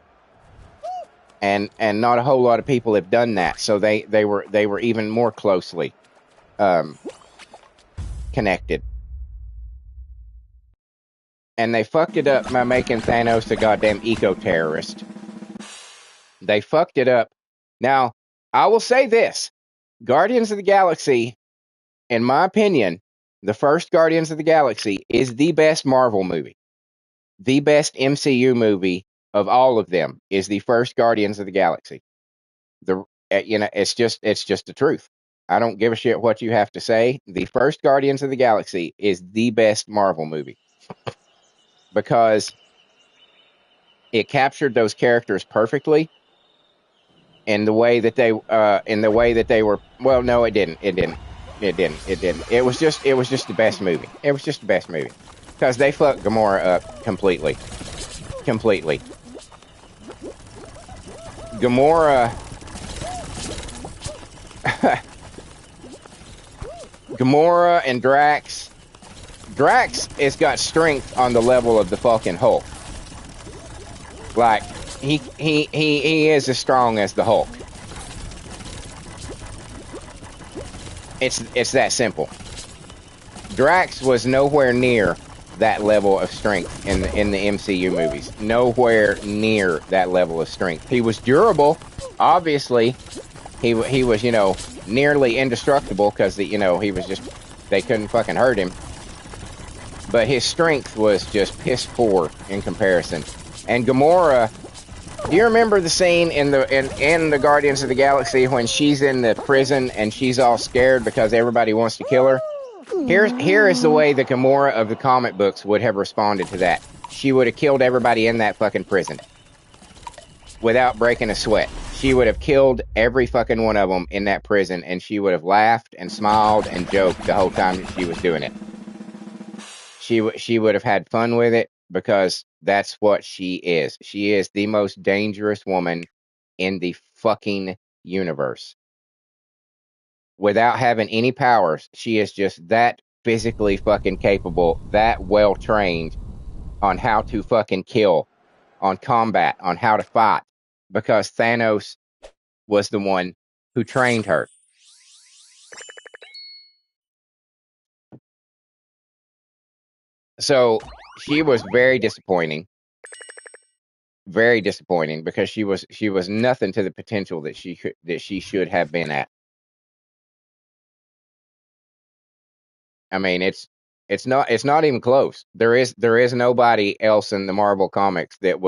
and not a whole lot of people have done that. So they were even more closely connected, and they fucked it up by making Thanos a goddamn eco-terrorist. They fucked it up. Now, I will say this: Guardians of the Galaxy, in my opinion, the first Guardians of the Galaxy is the best Marvel movie. The best MCU movie of all of them is the first Guardians of the Galaxy. You know, it's just the truth. I don't give a shit what you have to say. The first Guardians of the Galaxy is the best Marvel movie, because it captured those characters perfectly in the way that they were. Well, no, it didn't. It was just the best movie. It was just the best movie, because they fucked Gamora up completely. Gamora and Drax has got strength on the level of the fucking Hulk. Like, he is as strong as the Hulk. It's that simple. Drax was nowhere near that level of strength in the MCU movies. Nowhere near that level of strength. He was durable, obviously. He was, you know, nearly indestructible, because he was just, they couldn't fucking hurt him. But his strength was just piss poor in comparison. And Gamora, do you remember the scene in the Guardians of the Galaxy when she's in the prison and she's all scared because everybody wants to kill her? Here is the way the Gamora of the comic books would have responded to that. She would have killed everybody in that fucking prison without breaking a sweat. She would have killed every fucking one of them in that prison, and she would have laughed and smiled and joked the whole time that she was doing it. She would have had fun with it, because that's what she is. She is the most dangerous woman in the fucking universe. Without having any powers, she is just that physically fucking capable, that well trained on how to fucking kill, on combat, on how to fight, because Thanos was the one who trained her. So she was very disappointing, because she was nothing to the potential that she should have been at. I mean, it's not even close. There is nobody else in the Marvel comics that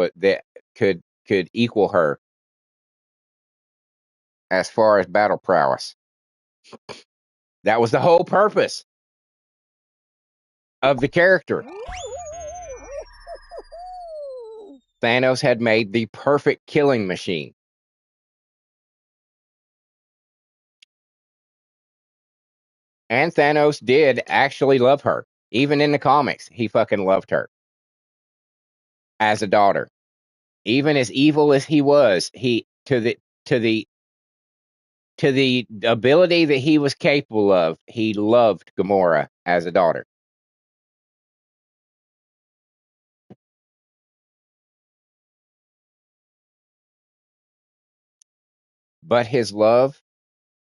could equal her as far as battle prowess. That was the whole purpose of the character. Thanos had made the perfect killing machine. And Thanos did actually love her. Even in the comics, he fucking loved her as a daughter. Even as evil as he was, to the ability that he was capable of, he loved Gamora as a daughter. But his love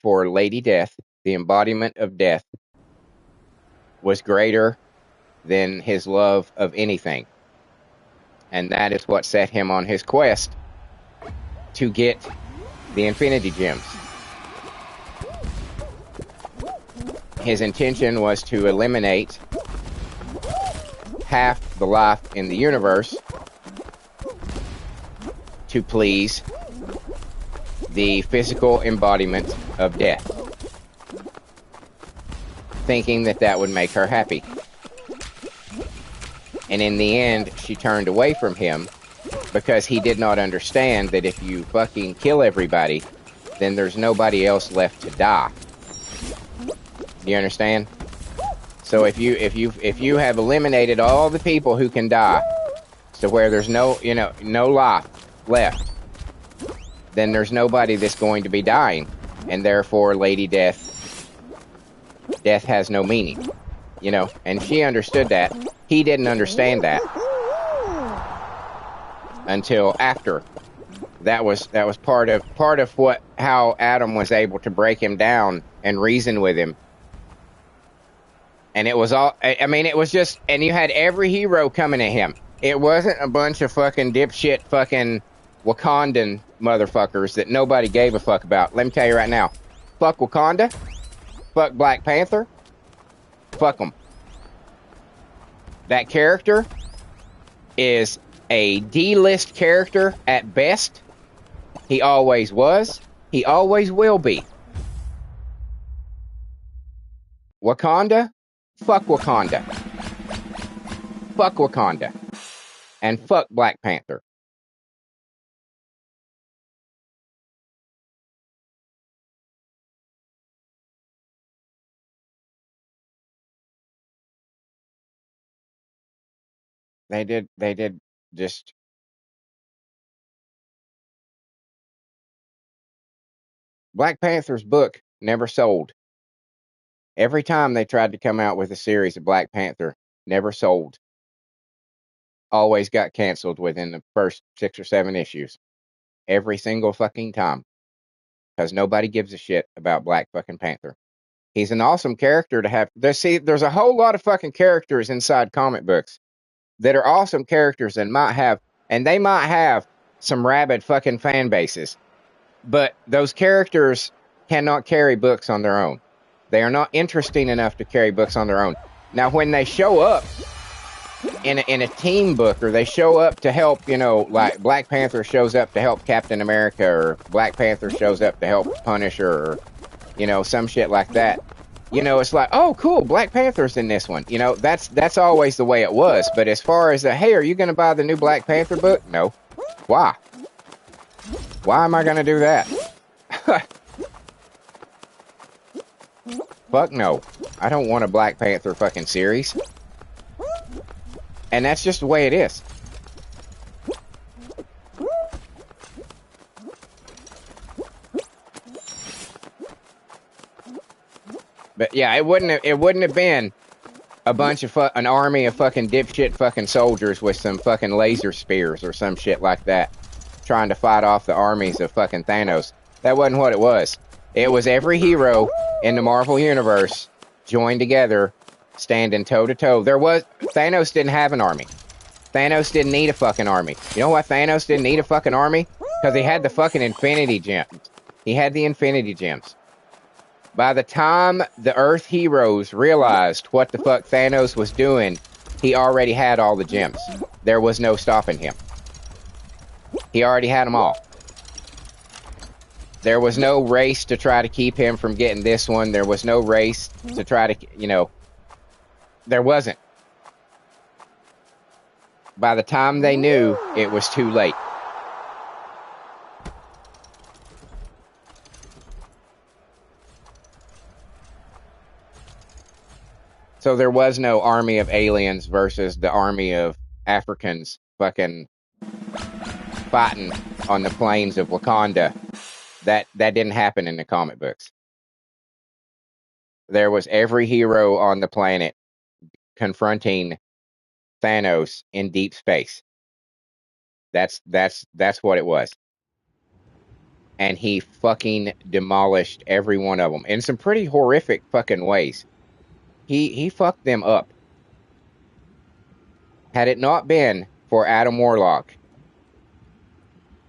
for Lady Death, the embodiment of death, was greater than his love of anything. And that is what set him on his quest to get the Infinity Gems. his intention was to eliminate half the life in the universe to please the physical embodiment of death, thinking that that would make her happy. And in the end, she turned away from him because he did not understand that if you fucking kill everybody, then there's nobody else left to die. You understand? So if you have eliminated all the people who can die, to where there's no life left, then there's nobody that's going to be dying, and therefore Lady Death has no meaning. And she understood that. He didn't understand that until after. That was part of how Adam was able to break him down and reason with him. And it was all, it was just, and you had every hero coming at him. It wasn't a bunch of fucking dipshit fucking Wakandan motherfuckers that nobody gave a fuck about. Let me tell you right now. Fuck Wakanda. Fuck Black Panther. Fuck them. That character is a D-list character at best. He always was. He always will be. Wakanda? Fuck Wakanda. Fuck Wakanda. And fuck Black Panther. They did just... Black Panther's book never sold. Every time they tried to come out with a series of Black Panther, never sold. Always got canceled within the first 6 or 7 issues. Every single fucking time. Because nobody gives a shit about Black fucking Panther. He's an awesome character to have. There's a whole lot of fucking characters inside comic books that are awesome characters and they might have some rabid fucking fan bases. But those characters cannot carry books on their own. They are not interesting enough to carry books on their own. Now, when they show up in a team book, or they show up to help, like Black Panther shows up to help Captain America, or Black Panther shows up to help Punisher, or, some shit like that. It's like, oh, cool, Black Panther's in this one. That's always the way it was. But as far as hey, are you going to buy the new Black Panther book? No. Why? Why am I going to do that? Fuck no. I don't want a Black Panther fucking series. And that's just the way it is. But yeah, it wouldn't have been a bunch of an army of fucking dipshit fucking soldiers with some fucking laser spears or some shit like that, trying to fight off the armies of fucking Thanos. That wasn't what it was. It was every hero in the Marvel Universe joined together, standing toe-to-toe. Thanos didn't have an army. Thanos didn't need a fucking army. You know why Thanos didn't need a fucking army? Because he had the fucking Infinity Gems. He had the Infinity Gems. By the time the Earth heroes realized what the fuck Thanos was doing, he already had all the gems. There was no stopping him. He already had them all. There was no race to try to keep him from getting this one. There was no race to try to, there wasn't. By the time they knew, it was too late. So there was no army of aliens versus the army of Africans fucking fighting on the plains of Wakanda. That didn't happen in the comic books. There was every hero on the planet confronting Thanos in deep space. That's what it was. And he fucking demolished every one of them in some pretty horrific fucking ways. He fucked them up. Had it not been for Adam Warlock,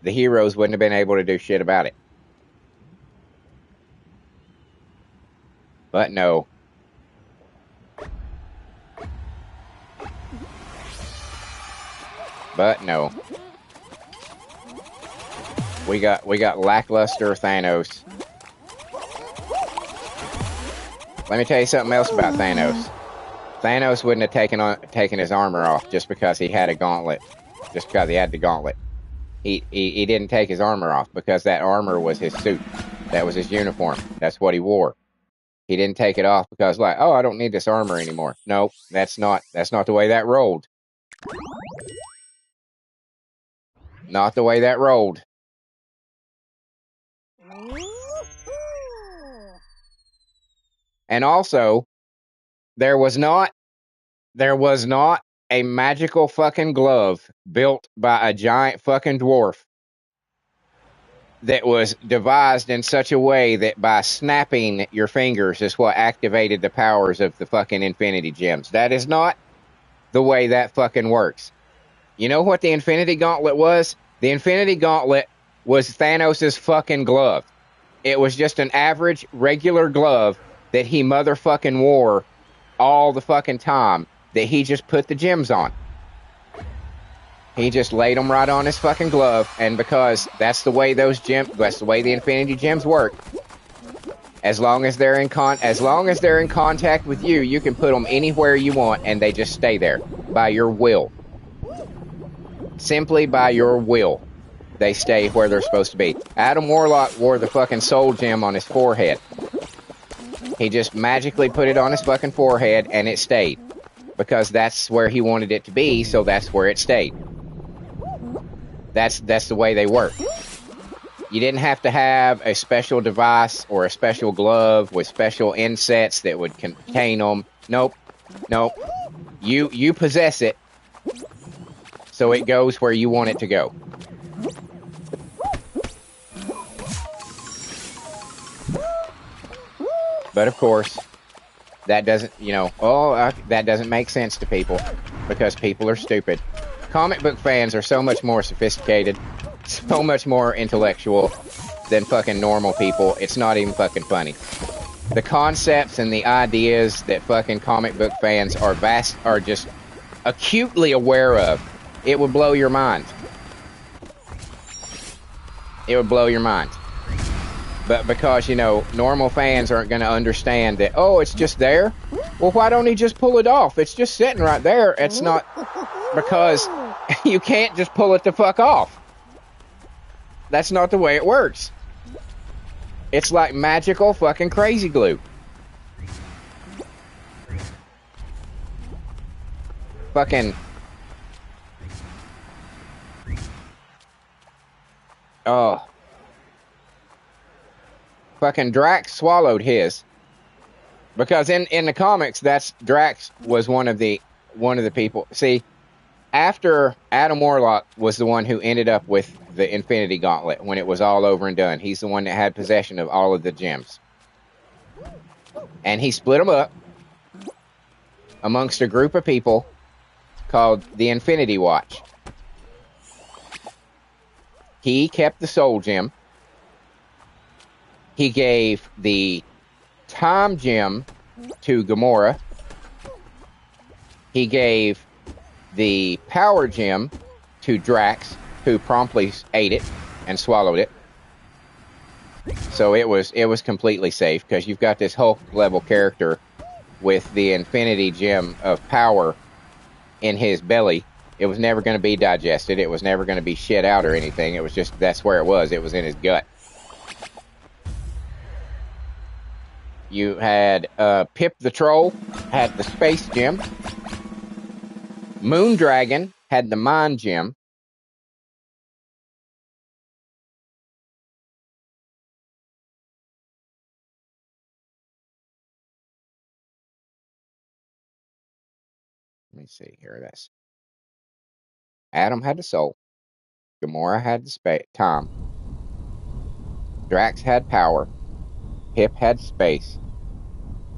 the heroes wouldn't have been able to do shit about it. But no, But no. We got lackluster Thanos. Let me tell you something else about Thanos. Thanos wouldn't have taken his armor off just because he had a gauntlet. Just because he had the gauntlet. He didn't take his armor off because that armor was his suit. That was his uniform. That's what he wore. He didn't take it off because like, oh, I don't need this armor anymore. No, that's not the way that rolled. Not the way that rolled. And also, there was not a magical fucking glove built by a giant fucking dwarf that was devised in such a way that by snapping your fingers is what activated the powers of the fucking Infinity Gems. That is not the way that fucking works. You know what the Infinity Gauntlet was? The Infinity Gauntlet was Thanos' fucking glove. It was just an average, regular glove that he motherfucking wore all the fucking time that he just put the gems on. He just laid them right on his fucking glove, and because that's the way that's the way the Infinity Gems work. As long as they're in contact with you, you can put them anywhere you want, and they just stay there by your will. Simply by your will, they stay where they're supposed to be. Adam Warlock wore the fucking soul gem on his forehead. He just magically put it on his fucking forehead, and it stayed. Because that's where he wanted it to be, so that's where it stayed. That's the way they work. You didn't have to have a special device or a special glove with special insets that would contain them. Nope. You possess it, so it goes where you want it to go. But of course, that doesn't, that doesn't make sense to people because people are stupid. Comic book fans are so much more sophisticated, so much more intellectual than fucking normal people. It's not even fucking funny. The concepts and the ideas that fucking comic book fans are just acutely aware of, it would blow your mind. It would blow your mind. But because, normal fans aren't going to understand that, oh, it's just there? Well, why don't he just pull it off? It's just sitting right there. It's not... Because you can't just pull it the fuck off. That's not the way it works. It's like magical fucking crazy glue. Fucking... Oh... Fucking Drax swallowed his, because in the comics, Drax was one of the people. See, after Adam Warlock was the one who ended up with the Infinity Gauntlet when it was all over and done. He's the one that had possession of all of the gems, and he split them up amongst a group of people called the Infinity Watch. He kept the Soul Gem. He gave the Time Gem to Gamora. He gave the Power Gem to Drax, who promptly ate it and swallowed it. So it was completely safe, because you've got this Hulk level character with the Infinity Gem of power in his belly. It was never going to be digested. It was never going to be shit out or anything. It was just, that's where it was. It was in his gut. You had Pip the Troll had the Space Gem. Moondragon had the Mind Gem. Let me see here. That's Adam had the Soul. Gamora had the time. Drax had power. Pip had space.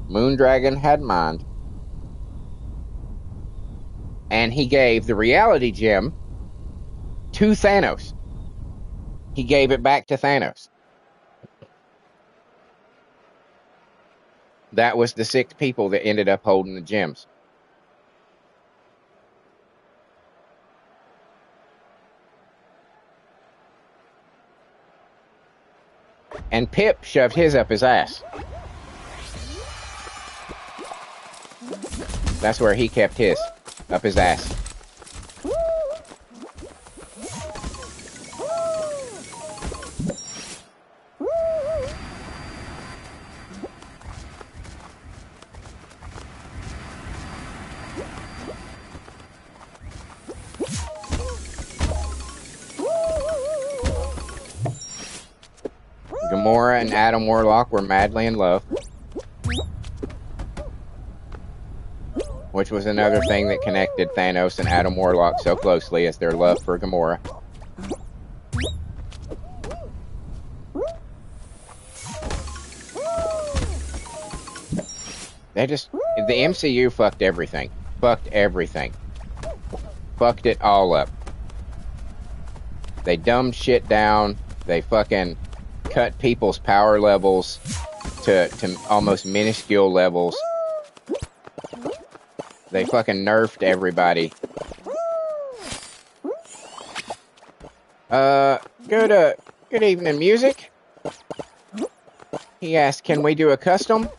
Moondragon had mind. And he gave the Reality Gem to Thanos. He gave it back to Thanos. That was the 6 people that ended up holding the gems. And Pip shoved his up his ass. That's where he kept his. Up his ass. Gamora and Adam Warlock were madly in love. Which was another thing that connected Thanos and Adam Warlock so closely, as their love for Gamora. The MCU fucked everything. Fucked everything. Fucked it all up. They dumbed shit down. They fucking cut people's power levels to almost minuscule levels. They fucking nerfed everybody. Good evening, music. He asked, can we do a custom?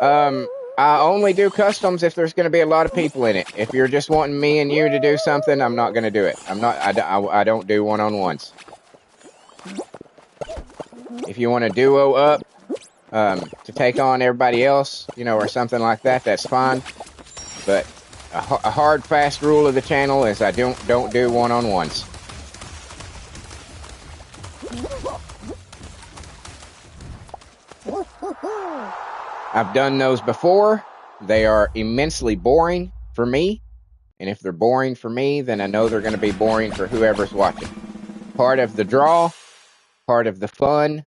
I only do customs if there's going to be a lot of people in it. If you're just wanting me and you to do something, I'm not going to do it. I don't do one-on-ones. If you want to duo up, to take on everybody else, you know, or something like that, that's fine. But a hard, fast rule of the channel is I don't do one-on-ones. I've done those before. They are immensely boring for me. And if they're boring for me, then I know they're going to be boring for whoever's watching. Part of the draw, part of the fun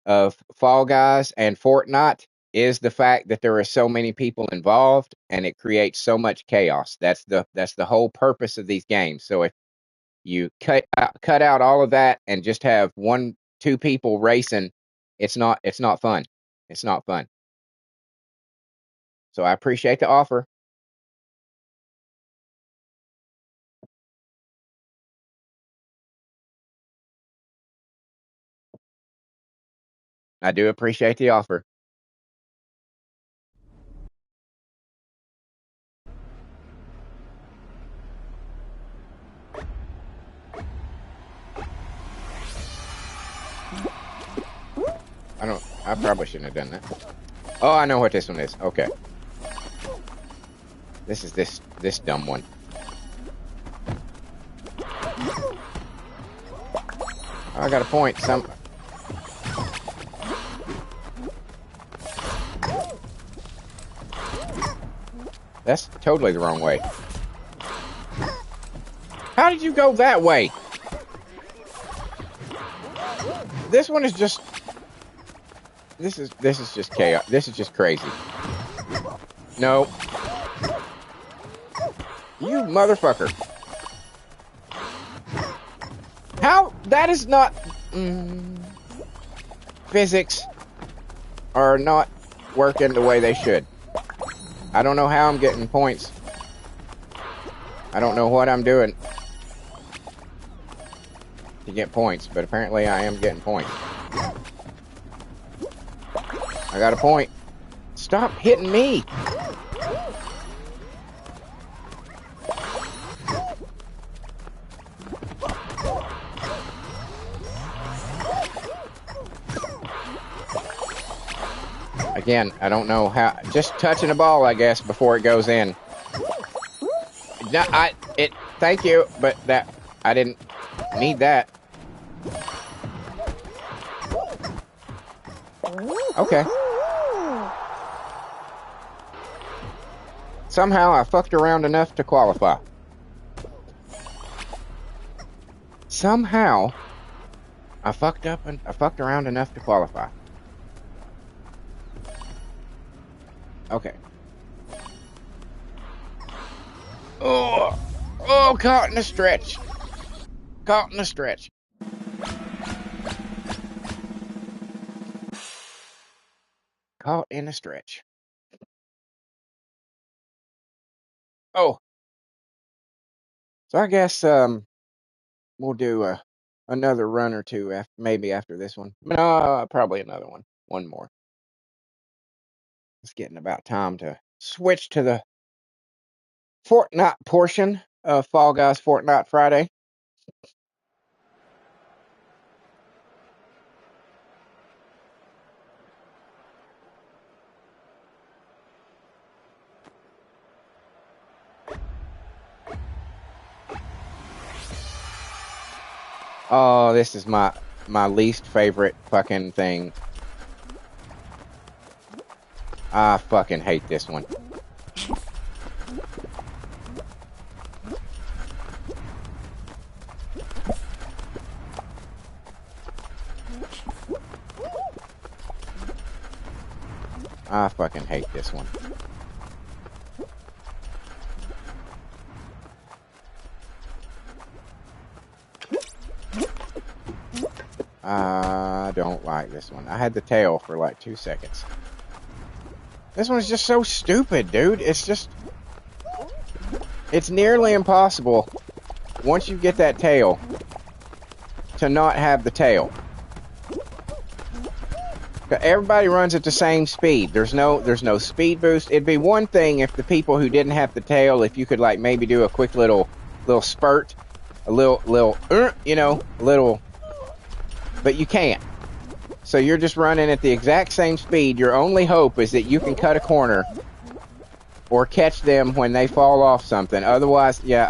of Fall Guys and Fortnite is the fact that there are so many people involved and it creates so much chaos. That's the whole purpose of these games. So if you cut out all of that and just have 1-2 people racing, it's not fun. It's not fun. So I appreciate the offer. I do appreciate the offer. I probably shouldn't have done that. Oh, I know what this one is. Okay. This is this dumb one. Oh, I got a point. That's totally the wrong way. How did you go that way? This one is just... This is just chaos. This is just crazy. No. You motherfucker. How? That is not... Physics are not working the way they should. I don't know how I'm getting points. I don't know what I'm doing to get points, but apparently I am getting points. I got a point. Stop hitting me. Again, I don't know how. Just touching the ball, I guess, before it goes in. No, thank you, but I didn't need that. Okay. Somehow I fucked around enough to qualify. Somehow I fucked around enough to qualify. Okay. Oh, caught in a stretch. Caught in a stretch. Caught in a stretch. Oh. So I guess we'll do another run or two after, maybe after this one. No, probably another one. One more. It's getting about time to switch to the Fortnite portion of Fall Guys Fortnite Friday. Oh, this is my least favorite fucking thing. I fucking hate this one. I fucking hate this one. I don't like this one. I had the tail for like 2 seconds. This one's just so stupid, dude. It's nearly impossible once you get that tail to not have the tail. Everybody runs at the same speed. There's no speed boost. It'd be one thing if the people who didn't have the tail, if you could like maybe do a quick little spurt, a little, but you can't. So you're just running at the exact same speed. Your only hope is that you can cut a corner or catch them when they fall off something. Otherwise, yeah,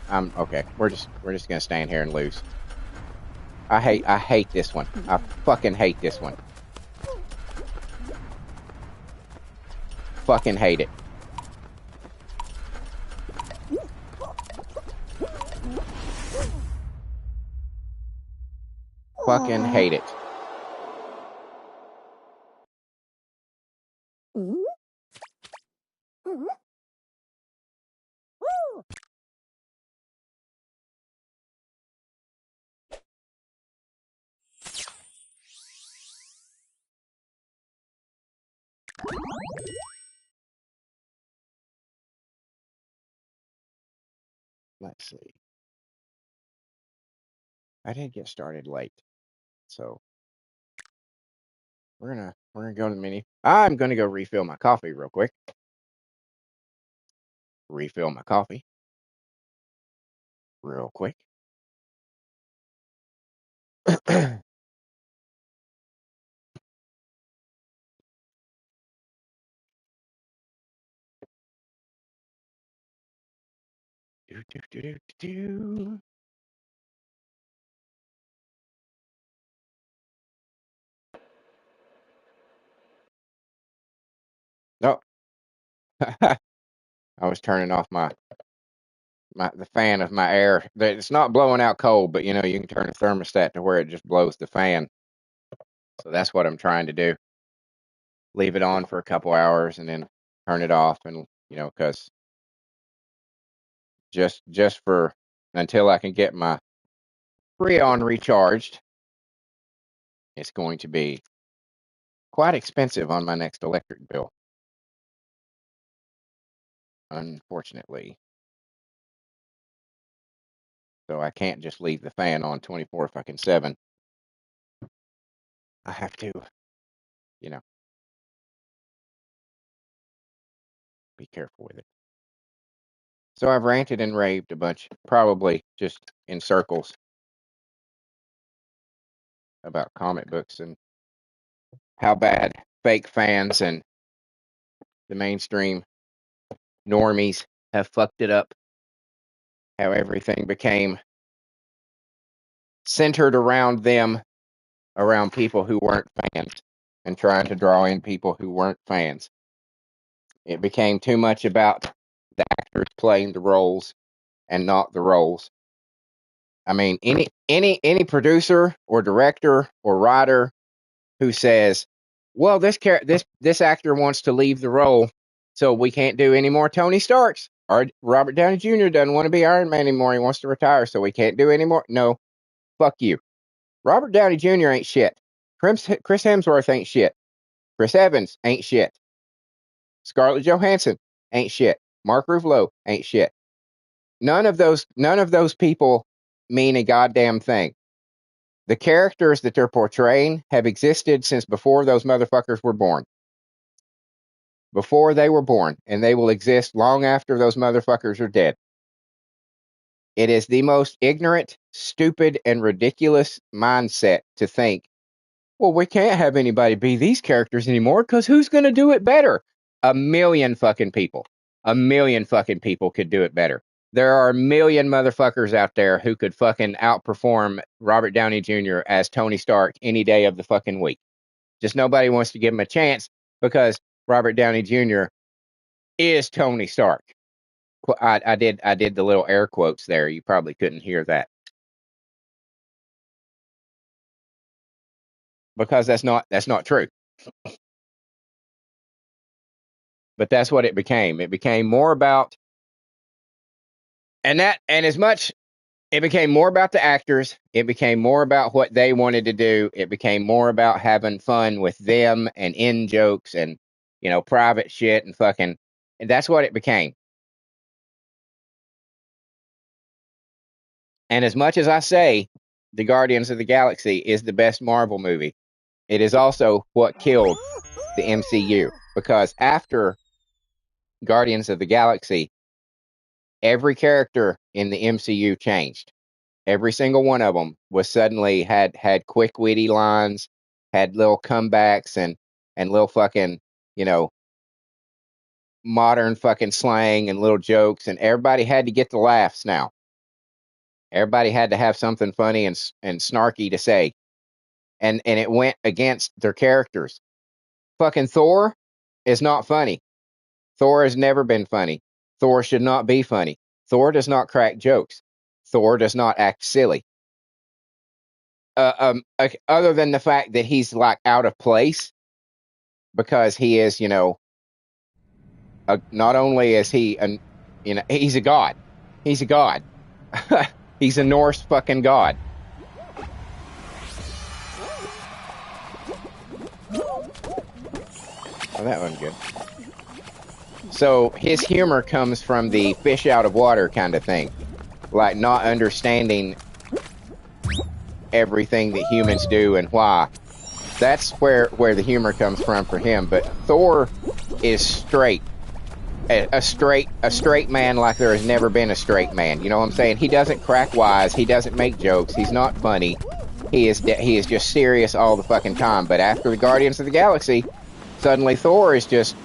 I'm okay. We're just gonna stand here and lose. I hate this one. I fucking hate this one. Fucking hate it. Fucking hate it. Let's see. I did get started late, so we're gonna go to the menu. I'm gonna go refill my coffee real quick. Refill my coffee real quick. Do. No, I was turning off the fan of my air. It's not blowing out cold, but you know you can turn the thermostat to where it just blows the fan. So that's what I'm trying to do. Leave it on for a couple hours and then turn it off, and because just for until I can get my Freon recharged, it's going to be quite expensive on my next electric bill. Unfortunately. So I can't just leave the fan on 24 fucking 7. I have to, be careful with it. So I've ranted and raved a bunch, probably just in circles, about comic books and how bad fake fans and the mainstream normies have fucked it up. How everything became centered around them, around people who weren't fans, and trying to draw in people who weren't fans. It became too much about the actors playing the roles and not the roles. I mean, any producer or director or writer who says, "Well, this actor wants to leave the role, so we can't do any more Tony Starks," or Robert Downey Jr. doesn't want to be Iron Man anymore, he wants to retire, so we can't do any more. No, fuck you. Robert Downey Jr. ain't shit. Chris Hemsworth ain't shit. Chris Evans ain't shit. Scarlett Johansson ain't shit. Mark Ruffalo ain't shit. None of those people mean a goddamn thing. The characters that they're portraying have existed since before those motherfuckers were born. Before they were born, and they will exist long after those motherfuckers are dead. It is the most ignorant, stupid, and ridiculous mindset to think, well, we can't have anybody be these characters anymore because who's going to do it better? A million fucking people. A million fucking people could do it better. There are a million motherfuckers out there who could fucking outperform Robert Downey Jr. as Tony Stark any day of the fucking week. Just nobody wants to give him a chance because Robert Downey Jr. is Tony Stark. I did the little air quotes there. You probably couldn't hear that because that's not true. But that's what it became. It became more about and as much it became more about the actors, it became more about what they wanted to do. It became more about having fun with them and in jokes and private shit and fucking and that's what it became. And as much as I say the Guardians of the Galaxy is the best Marvel movie, it is also what killed the MCU because after Guardians of the Galaxy, every character in the MCU changed. Every single one of them was suddenly had quick witty lines, had little comebacks and little fucking, modern fucking slang and little jokes, and everybody had to get the laughs now. Everybody had to have something funny and snarky to say. And it went against their characters. Fucking Thor is not funny. Thor has never been funny. Thor should not be funny. Thor does not crack jokes. Thor does not act silly. Other than the fact that he's like out of place because he is, not only is he, he's a god. He's a god. He's a Norse fucking god. Oh, that wasn't good. So his humor comes from the fish out of water kind of thing. Like not understanding everything that humans do and why. That's where the humor comes from for him. But Thor is straight. A straight man like there has never been a straight man. You know what I'm saying? He doesn't crack wise. He doesn't make jokes. He's not funny. He is just serious all the fucking time. But after the Guardians of the Galaxy, suddenly Thor is just,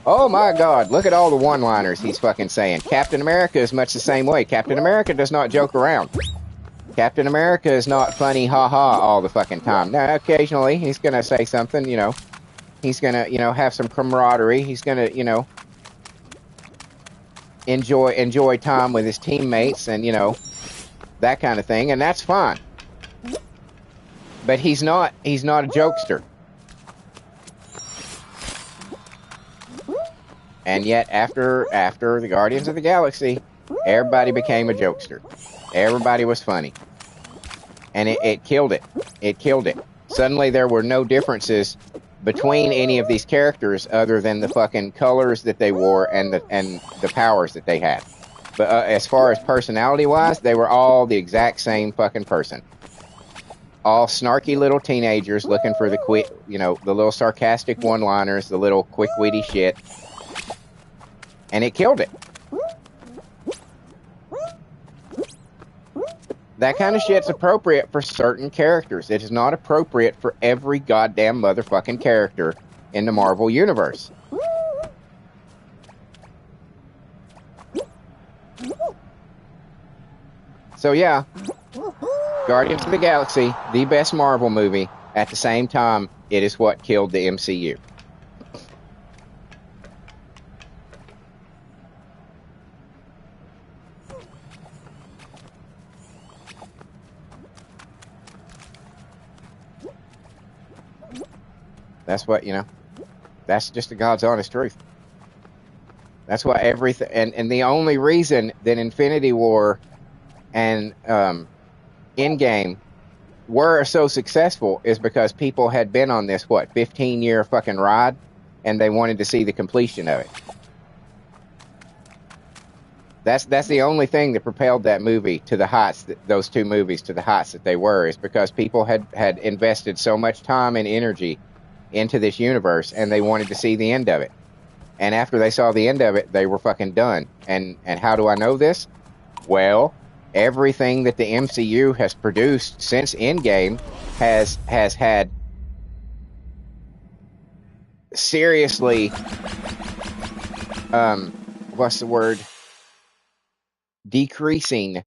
oh my God, look at all the one-liners he's fucking saying. Captain America is much the same way. Captain America does not joke around. Captain America is not funny, ha-ha, all the fucking time. Now, occasionally, he's going to say something, he's going to, have some camaraderie. He's going to, enjoy time with his teammates and, that kind of thing, and that's fine. But he's not a jokester. And yet, after the Guardians of the Galaxy, everybody became a jokester. Everybody was funny. And it killed it. It killed it. Suddenly there were no differences between any of these characters other than the fucking colors that they wore and the powers that they had. But as far as personality-wise, they were all the exact same fucking person. All snarky little teenagers looking for the the little sarcastic one-liners, the little quick witty shit. And it killed it. That kind of shit's appropriate for certain characters. It is not appropriate for every goddamn motherfucking character in the Marvel Universe. So yeah, Guardians of the Galaxy, the best Marvel movie. At the same time, it is what killed the MCU. That's what, that's just the God's honest truth. That's why everything, and the only reason that Infinity War and Endgame were so successful is because people had been on this, 15-year fucking ride, and they wanted to see the completion of it. That's the only thing that propelled that movie to the heights, those two movies to the heights that they were, is because people had invested so much time and energy into this universe, and they wanted to see the end of it. And after they saw the end of it, they were fucking done. And how do I know this? Well, everything that the MCU has produced since Endgame has had seriously, what's the word? Decreasing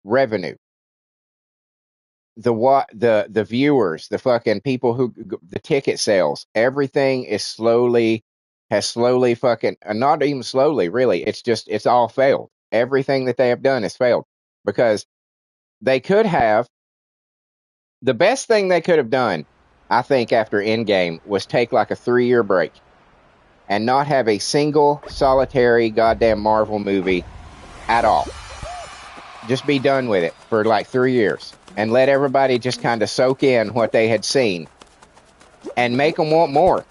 revenue. The viewers, the fucking people who, the ticket sales, everything is has slowly fucking, not even slowly, really. It's all failed. Everything that they have done has failed because they could have, the best thing they could have done, I think, after Endgame was take like a 3-year break and not have a single solitary goddamn Marvel movie at all. Just be done with it for like 3 years and let everybody just kind of soak in what they had seen and make them want more.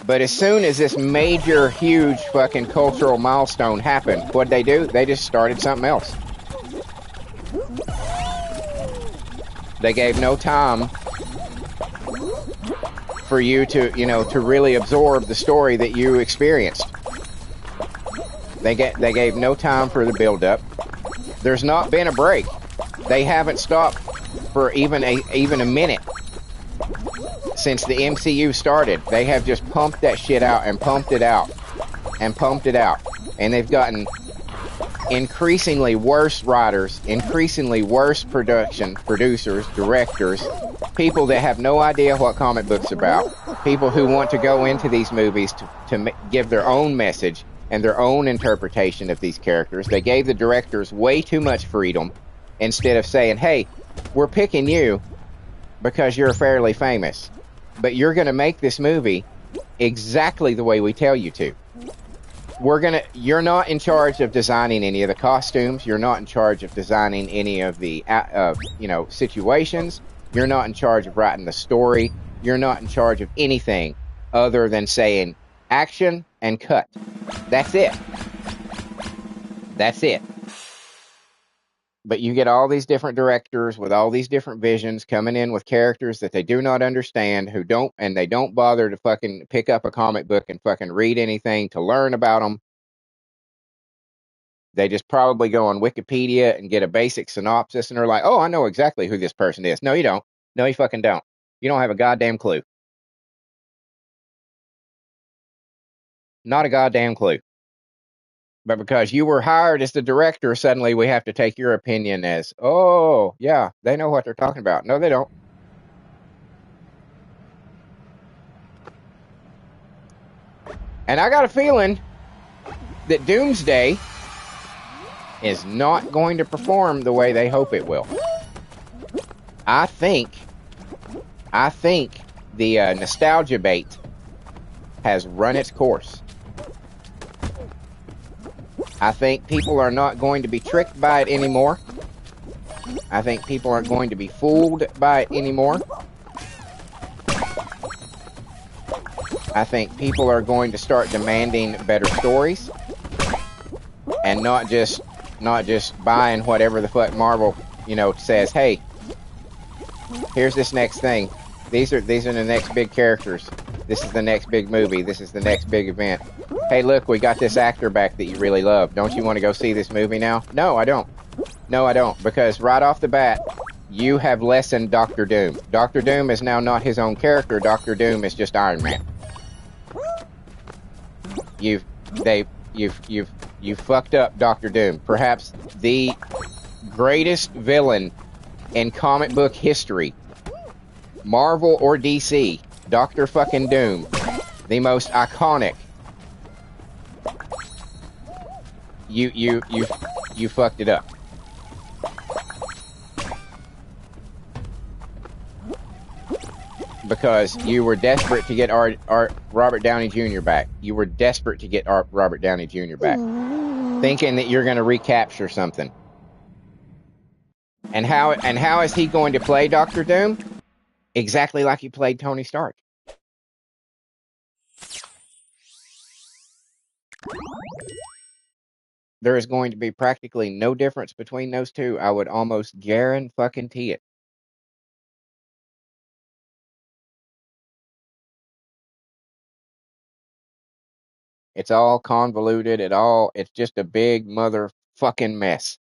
But as soon as this major, huge fucking cultural milestone happened, what'd they do? They just started something else. They gave no time for you to, to really absorb the story that you experienced. They gave no time for the build-up. There's not been a break. They haven't stopped for even a minute since the MCU started. They have just pumped that shit out and pumped it out and pumped it out. And they've gotten increasingly worse writers, increasingly worse producers, directors, people that have no idea what comic books are about, people who want to go into these movies to give their own message and their own interpretation of these characters. They gave the directors way too much freedom instead of saying, hey, we're picking you because you're fairly famous, but you're going to make this movie exactly the way we tell you to. You're not in charge of designing any of the costumes. You're not in charge of designing any of the, situations. You're not in charge of writing the story. You're not in charge of anything other than saying action and cut. That's it. That's it. But you get all these different directors with all these different visions coming in with characters that they do not understand, they don't bother to fucking pick up a comic book and fucking read anything to learn about them. They just probably go on Wikipedia and get a basic synopsis and they're like, oh, I know exactly who this person is. No, you don't. No, you fucking don't. You don't have a goddamn clue. Not a goddamn clue. But because you were hired as the director, suddenly we have to take your opinion as, oh, yeah, they know what they're talking about. No, they don't. And I got a feeling that Doomsday is not going to perform the way they hope it will. I think the nostalgia bait has run its course. I think people are not going to be tricked by it anymore. I think people aren't going to be fooled by it anymore. I think people are going to start demanding better stories and not just buying whatever the fuck Marvel, says, hey, here's this next thing. These are the next big characters. This is the next big movie. This is the next big event. Hey, look, we got this actor back that you really love. Don't you want to go see this movie now? No, I don't. No, I don't. Because right off the bat, you have lessened Doctor Doom. Doctor Doom is now not his own character. Doctor Doom is just Iron Man. You've fucked up Doctor Doom. Perhaps the greatest villain in comic book history. Marvel or DC. Doctor fucking Doom. The most iconic. You fucked it up. Because you were desperate to get Robert Downey Jr. back. You were desperate to get Robert Downey Jr. back. Thinking that you're going to recapture something. And how is he going to play Doctor Doom? Exactly like he played Tony Stark. there is going to be practically no difference between those two. I would almost guarantee it. It's all convoluted. It's just a big motherfucking mess.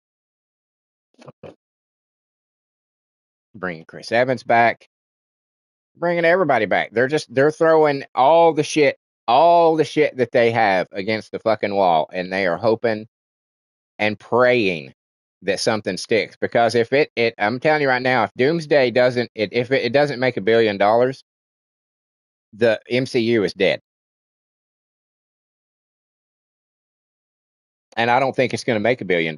Bringing Chris Evans back, bringing everybody back. They're throwing all the shit that they have against the fucking wall, and they are hoping and praying that something sticks. Because if I'm telling you right now, if Doomsday doesn't, if it doesn't make $1 billion, the MCU is dead. And I don't think it's going to make $1 billion.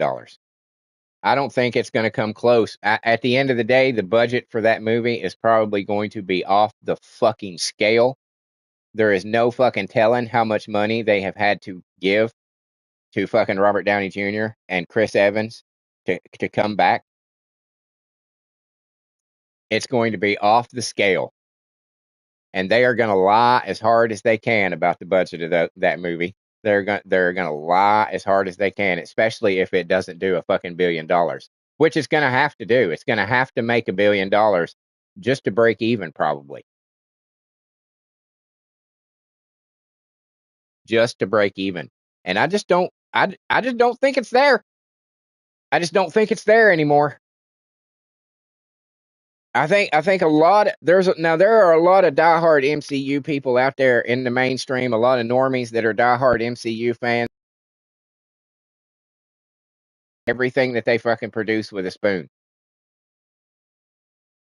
I don't think it's going to come close. At the end of the day, the budget for that movie is probably going to be off the fucking scale. There is no fucking telling how much money they have had to give to fucking Robert Downey Jr. and Chris Evans to come back. It's going to be off the scale. And they are going to lie as hard as they can about the budget of that movie. They're going to lie as hard as they can, especially if it doesn't do a fucking $1 billion, which it's going to have to do. It's going to have to make $1 billion just to break even, probably. Just to break even. And I just don't think it's there. I just don't think it's there anymore. I think a lot there are a lot of diehard MCU people out there in the mainstream, a lot of normies that are diehard MCU fans. Everything that they fucking produce with a spoon.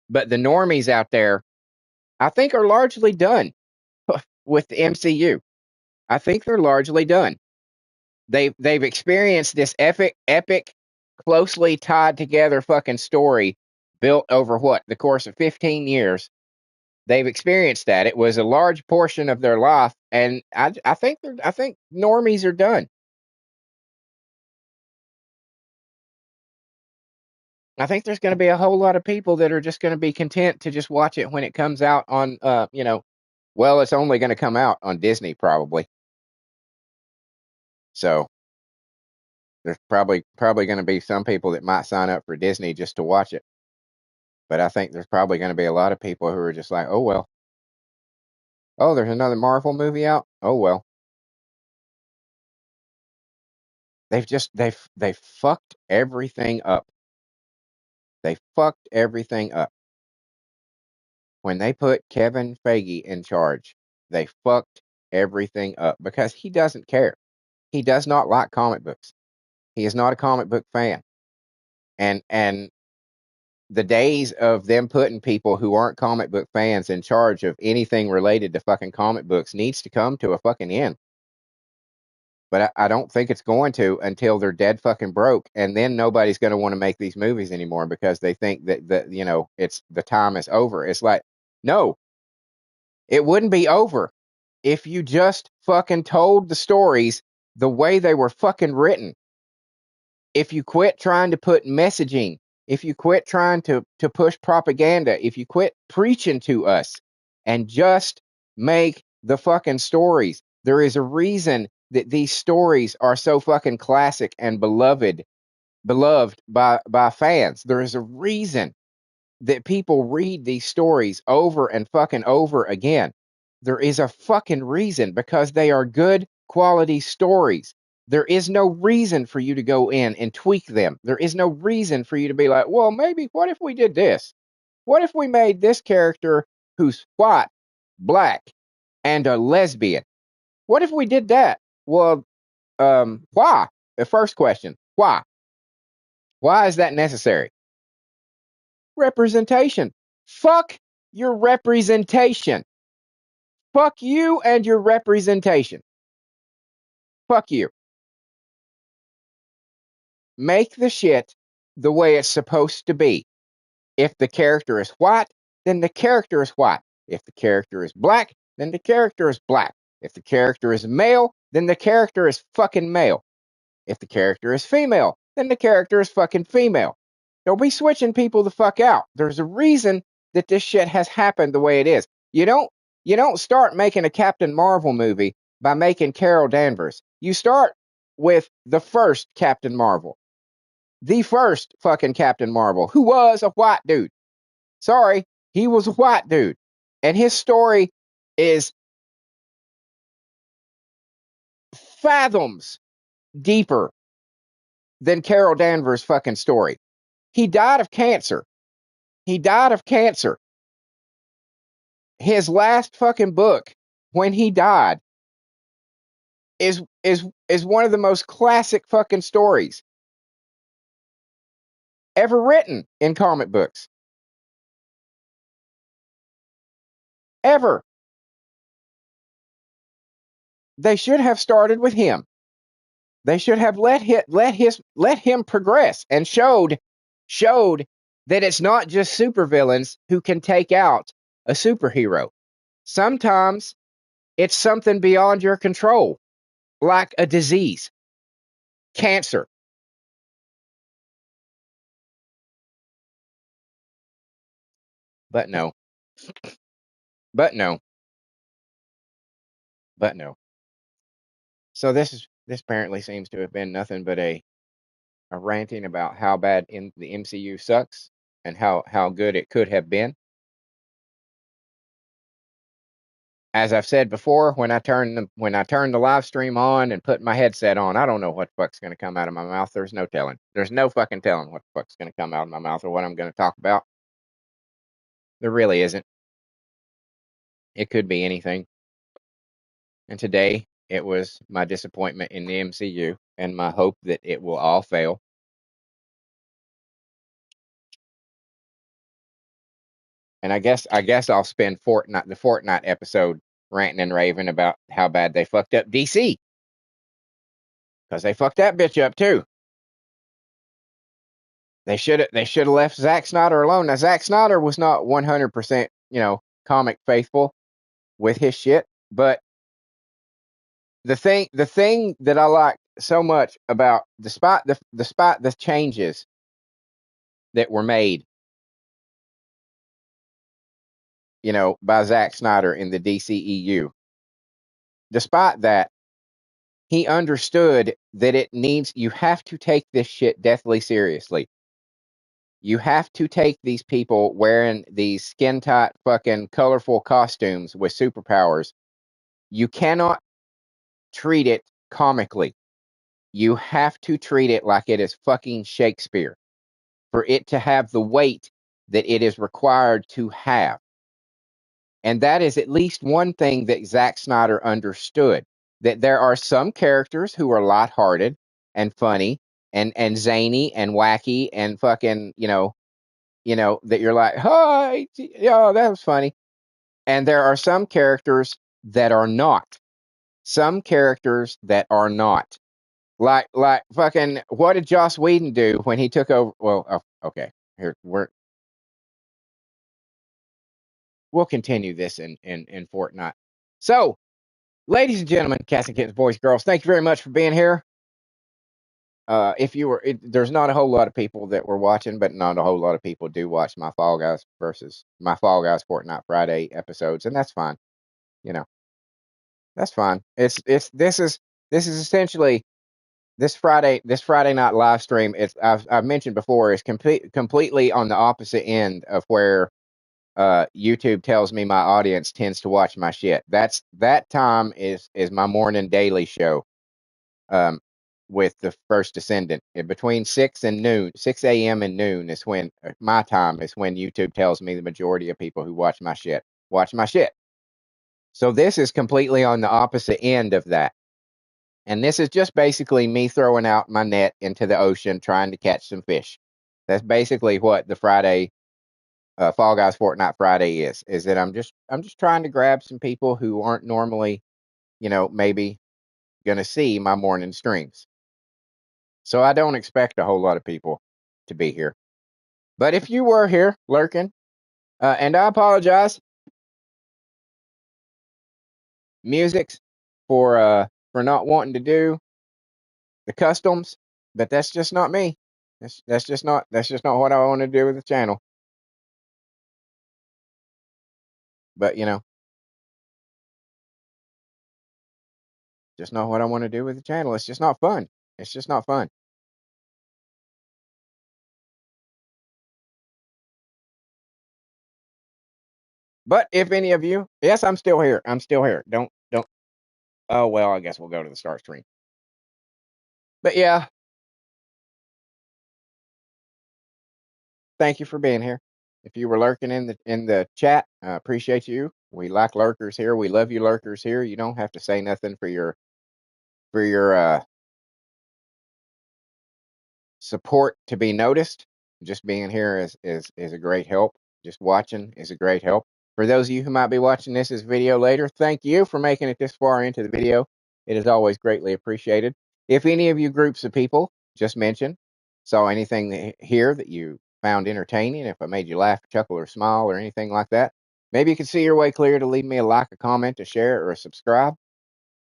But the normies out there, I think, are largely done with the MCU. I think they're largely done. They've experienced this epic, closely tied together fucking story built over the course of 15 years. They've experienced that. It was a large portion of their life, and I think normies are done. I think there's going to be a whole lot of people that are just going to be content to just watch it when it comes out on, well, it's only going to come out on Disney probably. So there's probably going to be some people that might sign up for Disney just to watch it. But I think there's probably going to be a lot of people who are just like, oh, well. Oh, there's another Marvel movie out? Oh, well. They've fucked everything up. They fucked everything up. When they put Kevin Feige in charge, they fucked everything up because he doesn't care. He does not like comic books. He is not a comic book fan. And the days of them putting people who aren't comic book fans in charge of anything related to fucking comic books needs to come to a fucking end. But I don't think it's going to until they're dead fucking broke, and then nobody's going to want to make these movies anymore because they think that it's the time is over. It's like, no, it wouldn't be over if you just fucking told the stories the way they were fucking written. If you quit trying to put messaging, if you quit trying to push propaganda, if you quit preaching to us and just make the fucking stories. There is a reason that these stories are so fucking classic and beloved by fans. There is a reason that people read these stories over and fucking over again. There is a fucking reason, because they are good quality stories. There is no reason for you to go in and tweak them. There is no reason for you to be like, well, maybe what if we did this? What if we made this character who's white, black, and a lesbian? What if we did that? Well, why? The first question, why? Why is that necessary? Representation. Fuck your representation. Fuck you and your representation. Fuck you. Make the shit the way it's supposed to be. If the character is white, then the character is white. If the character is black, then the character is black. If the character is male, then the character is fucking male. If the character is female, then the character is fucking female. Don't be switching people the fuck out. There's a reason that this shit has happened the way it is. You don't start making a Captain Marvel movie by making Carol Danvers. You start with the first Captain Marvel, the first fucking Captain Marvel, who was a white dude. Sorry, he was a white dude. And his story is fathoms deeper than Carol Danvers' fucking story. He died of cancer. He died of cancer. His last fucking book, when he died, is one of the most classic fucking stories ever written in comic books. Ever. They should have started with him. They should have let him progress and showed that it's not just supervillains who can take out a superhero. Sometimes it's something beyond your control, like a disease, cancer. But no. But no. But no. So this apparently seems to have been nothing but a ranting about how bad in the MCU sucks and how good it could have been. As I've said before, when I turn the live stream on and put my headset on, I don't know what the fuck's going to come out of my mouth. There's no telling. There's no fucking telling what the fuck's going to come out of my mouth or what I'm going to talk about. There really isn't. It could be anything. And today it was my disappointment in the MCU and my hope that it will all fail. And I guess I'll spend the Fortnite episode ranting and raving about how bad they fucked up DC, because they fucked that bitch up too. They should have left Zack Snyder alone. Now Zack Snyder was not 100%, comic faithful with his shit, but the thing that I like so much about, despite the changes that were made, by Zack Snyder in the DCEU, despite that, he understood that you have to take this shit deathly seriously. You have to take these people wearing these skin tight fucking colorful costumes with superpowers. You cannot treat it comically. You have to treat it like it is fucking Shakespeare for it to have the weight that it is required to have. And that is at least one thing that Zack Snyder understood, that there are some characters who are lighthearted and funny and zany and wacky and fucking, that you're like, hi, yeah, that was funny. And there are some characters that are not. Some characters that are not. Like fucking, what did Joss Whedon do when he took over? Well, okay, here we'll continue this in Fortnite. So, ladies and gentlemen, cats and kittens, boys, girls, thank you very much for being here. If you were, there's not a whole lot of people that were watching, but not a whole lot of people do watch my Fall Guys Fortnite Friday episodes, and that's fine. You know, that's fine. This is essentially this Friday night live stream. I've mentioned before, is completely on the opposite end of where YouTube tells me my audience tends to watch my shit. That time is my morning daily show. With the first descendant, between 6 a.m. and noon is when my time is when YouTube tells me the majority of people who watch my shit watch my shit. So this is completely on the opposite end of that. And this is just basically me throwing out my net into the ocean trying to catch some fish. That's basically what the Friday Fall Guys Fortnite Friday is that I'm just trying to grab some people who aren't normally, maybe going to see my morning streams. So I don't expect a whole lot of people to be here. But if you were here lurking, and I apologize, Musics, for not wanting to do the customs, but that's just not me. That's just not what I want to do with the channel. But Just not what I want to do with the channel. It's just not fun. It's just not fun. But if any of you, yes, I'm still here. I'm still here. Don't. Oh well, I guess we'll go to the start stream. But yeah, thank you for being here. If you were lurking in the chat, I appreciate you. We like lurkers here. We love you lurkers here. You don't have to say nothing for your support to be noticed. Just being here is a great help. Just watching is a great help. For those of you who might be watching this as video later, thank you for making it this far into the video. It is always greatly appreciated. If any of you groups of people just mentioned saw anything here that you found entertaining, if I made you laugh, chuckle, or smile, or anything like that, maybe you can see your way clear to leave me a like, a comment, a share, or a subscribe.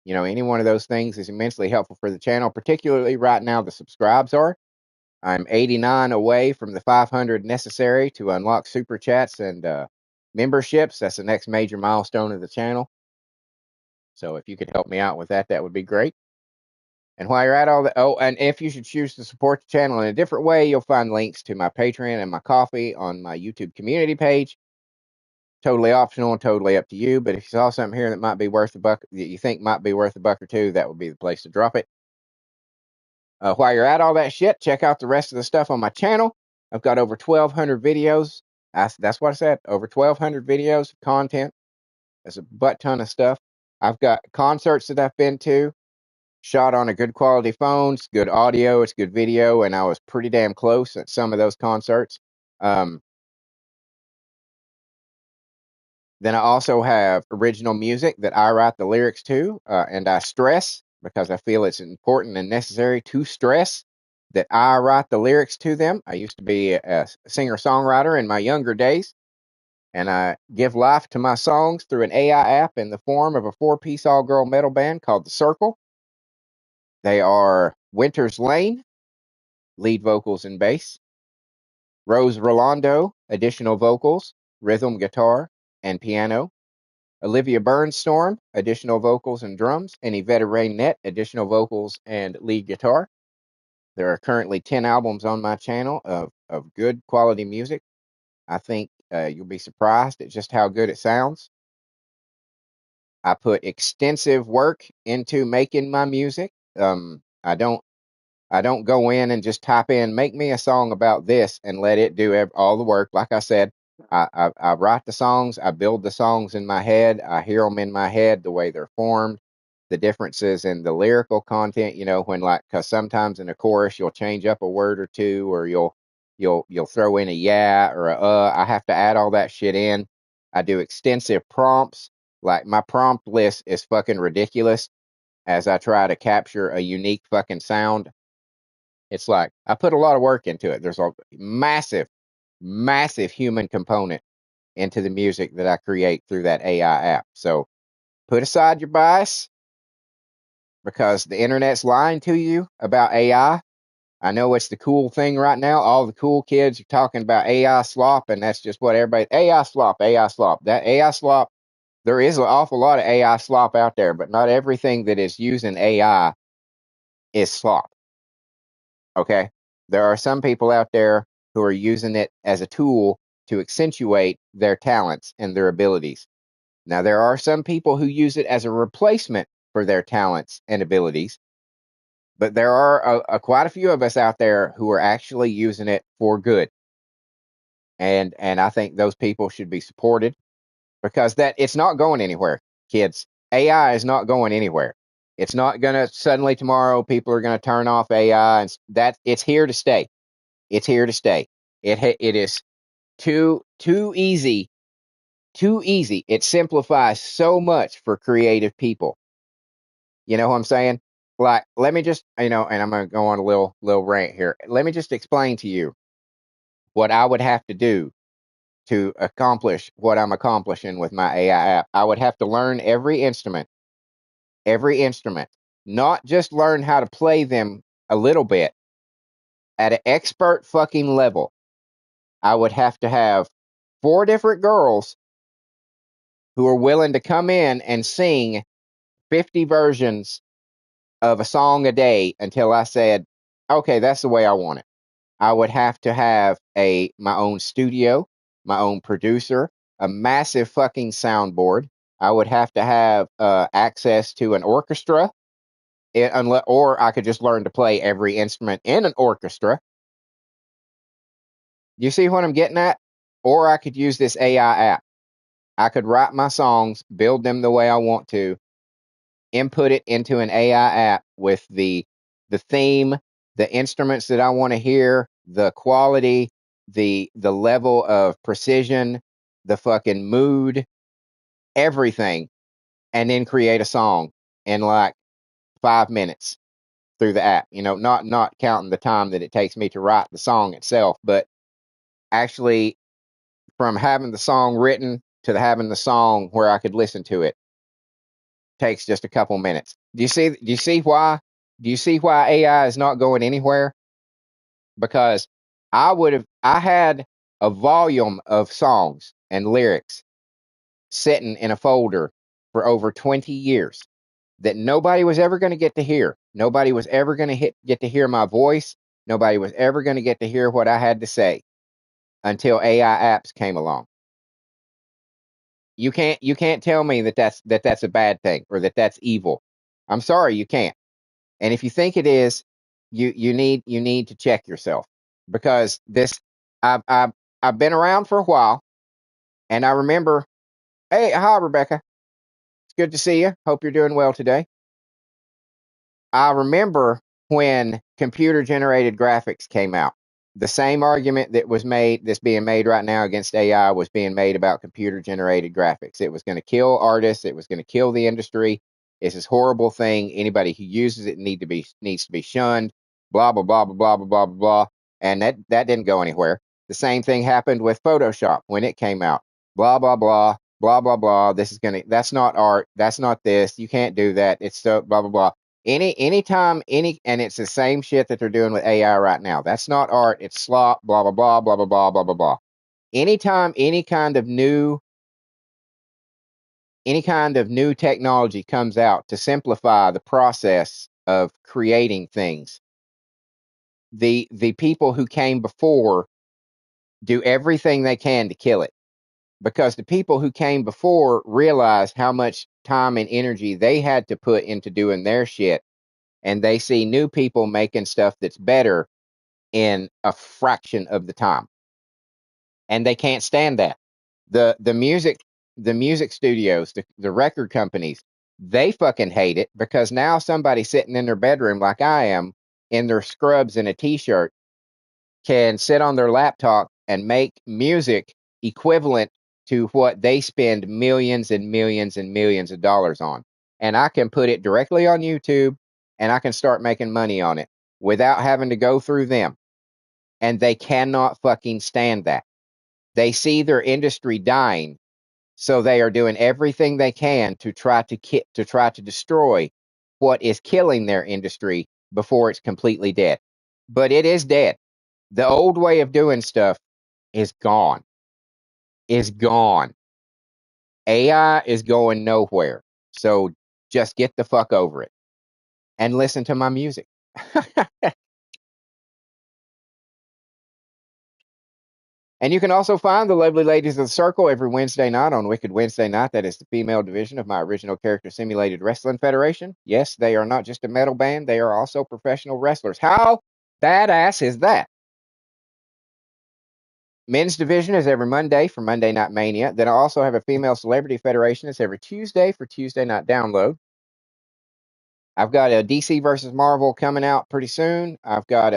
You know, any one of those things is immensely helpful for the channel, particularly right now the subscribes are. I'm 89 away from the 500 necessary to unlock super chats and memberships. That's the next major milestone of the channel. So if you could help me out with that, that would be great. And while you're at all that, oh, and if you should choose to support the channel in a different way, you'll find links to my Patreon and my coffee on my YouTube community page. Totally optional and totally up to you. But if you saw something here that might be worth a buck, that you think might be worth a buck or two, that would be the place to drop it. While you're at all that shit, check out the rest of the stuff on my channel. I've got over 1,200 videos. That's what I said. Over 1,200 videos of content. There's a butt ton of stuff. I've got concerts that I've been to, shot on a good quality phone. It's good audio. It's good video. And I was pretty damn close at some of those concerts. Then I also have original music that I write the lyrics to, and I stress because I feel it's important and necessary to stress that I write the lyrics to them. I used to be a singer songwriter in my younger days, and I give life to my songs through an AI app in the form of a 4-piece all girl metal band called The Circle. They are Winter's Lane, lead vocals and bass, Rose Rolando, additional vocals, rhythm, guitar, and piano. Olivia Burnstorm, additional vocals and drums, and Yvette Rainette, additional vocals and lead guitar. There are currently 10 albums on my channel of good quality music. I think you'll be surprised at just how good it sounds. I put extensive work into making my music. I don't go in and just type in, make me a song about this and let it do all the work. Like I said, I write the songs, I build the songs in my head, I hear them in my head, the way they're formed, the differences in the lyrical content, you know, when like, cause sometimes in a chorus, you'll change up a word or two, or you'll throw in a yeah or I have to add all that shit in. I do extensive prompts. Like my prompt list is fucking ridiculous as I try to capture a unique fucking sound. It's like I put a lot of work into it. There's a massive, massive human component into the music that I create through that AI app. So put aside your bias because the internet's lying to you about AI. I know it's the cool thing right now. All the cool kids are talking about AI slop, and that's just what everybody AI slop, AI slop. That AI slop, there is an awful lot of AI slop out there, but not everything that is using AI is slop. Okay. There are some people out there who are using it as a tool to accentuate their talents and their abilities. Now, there are some people who use it as a replacement for their talents and abilities, but there are quite a few of us out there who are actually using it for good. And I think those people should be supported because that it's not going anywhere, kids. AI is not going anywhere. It's not going to suddenly tomorrow people are going to turn off AI, and that it's here to stay. It's here to stay. It is too easy, too easy. It simplifies so much for creative people. You know what I'm saying? Like, let me just, you know, and I'm going to go on a little rant here. Let me just explain to you what I would have to do to accomplish what I'm accomplishing with my AI app. I would have to learn every instrument, not just learn how to play them a little bit at an expert fucking level. I would have to have 4 different girls who are willing to come in and sing 50 versions of a song a day until I said, okay, that's the way I want it. I would have to have my own studio, my own producer, a massive fucking soundboard. I would have to have access to an orchestra, or I could just learn to play every instrument in an orchestra. You see what I'm getting at? Or I could use this AI app. I could write my songs, build them the way I want to, input it into an AI app with the theme, the instruments that I want to hear, the quality, the level of precision, the fucking mood, everything, and then create a song in like 5 minutes through the app. Not counting the time that it takes me to write the song itself, but actually from having the song written to having the song where I could listen to it takes just a couple minutes. Do you see why AI is not going anywhere? Because I had a volume of songs and lyrics sitting in a folder for over 20 years that nobody was ever going to get to hear. Nobody was ever going to get to hear my voice. Nobody was ever going to get to hear what I had to say until AI apps came along. You can't tell me that's a bad thing or that's evil. I'm sorry, you can't. And if you think it is, you need to check yourself, because this I've been around for a while, and I remember. Hey, hi Rebecca. It's good to see you. Hope you're doing well today. I remember when computer generated graphics came out. The same argument that's being made right now against AI was being made about computer generated graphics. It was going to kill artists. It was going to kill the industry. It's this horrible thing. Anybody who uses it needs to be shunned. Blah blah blah blah blah blah blah blah. And that didn't go anywhere. The same thing happened with Photoshop when it came out. Blah blah blah blah blah blah. That's not art. That's not this. You can't do that. It's so blah blah blah. Anytime, and it's the same shit that they're doing with AI right now. That's not art. It's slop. Blah blah blah blah blah blah blah blah blah. Anytime any kind of new technology comes out to simplify the process of creating things, the people who came before do everything they can to kill it, because the people who came before realized how much time and energy they had to put into doing their shit, and they see new people making stuff that's better in a fraction of the time, and they can't stand that. The music studios, the record companies, they fucking hate it, because now somebody sitting in their bedroom like I am, in their scrubs and a t-shirt, can sit on their laptop and make music equivalent to what they spend millions and millions and millions of dollars on. And I can put it directly on YouTube, and I can start making money on it without having to go through them. And they cannot fucking stand that. They see their industry dying, so they are doing everything they can to try to destroy what is killing their industry before it's completely dead. But it is dead. The old way of doing stuff is gone. Is gone. AI is going nowhere. So just get the fuck over it and listen to my music. And you can also find the lovely ladies of the circle every Wednesday night on Wicked Wednesday Night. That is the female division of my original character simulated wrestling federation. Yes, they are not just a metal band, they are also professional wrestlers. How badass is that? Men's division is every Monday for Monday Night Mania. Then I also have a female celebrity federation. It's every Tuesday for Tuesday Night Download. I've got a DC versus Marvel coming out pretty soon. I've got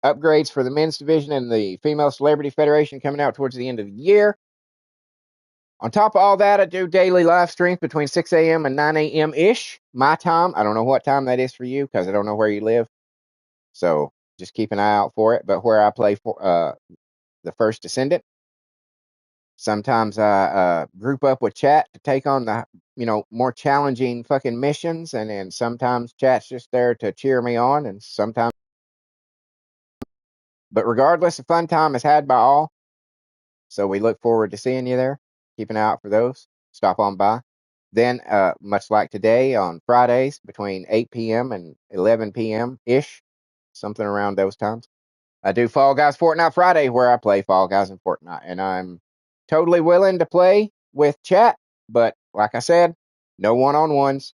upgrades for the men's division and the female celebrity federation coming out towards the end of the year. On top of all that, I do daily live streams between 6 a.m. and 9 a.m. ish, my time. I don't know what time that is for you, because I don't know where you live. So just keep an eye out for it. But where I play for the First Descendant, sometimes I group up with chat to take on the more challenging fucking missions, and then sometimes chat's just there to cheer me on, and sometimes. But regardless, a fun time is had by all. So we look forward to seeing you there. Keep an eye out for those. Stop on by. Then, much like today on Fridays between 8 p.m. and 11 p.m. ish, something around those times, I do Fall Guys Fortnite Friday where I play Fall Guys and Fortnite. And I'm totally willing to play with chat, but like I said, no one on ones,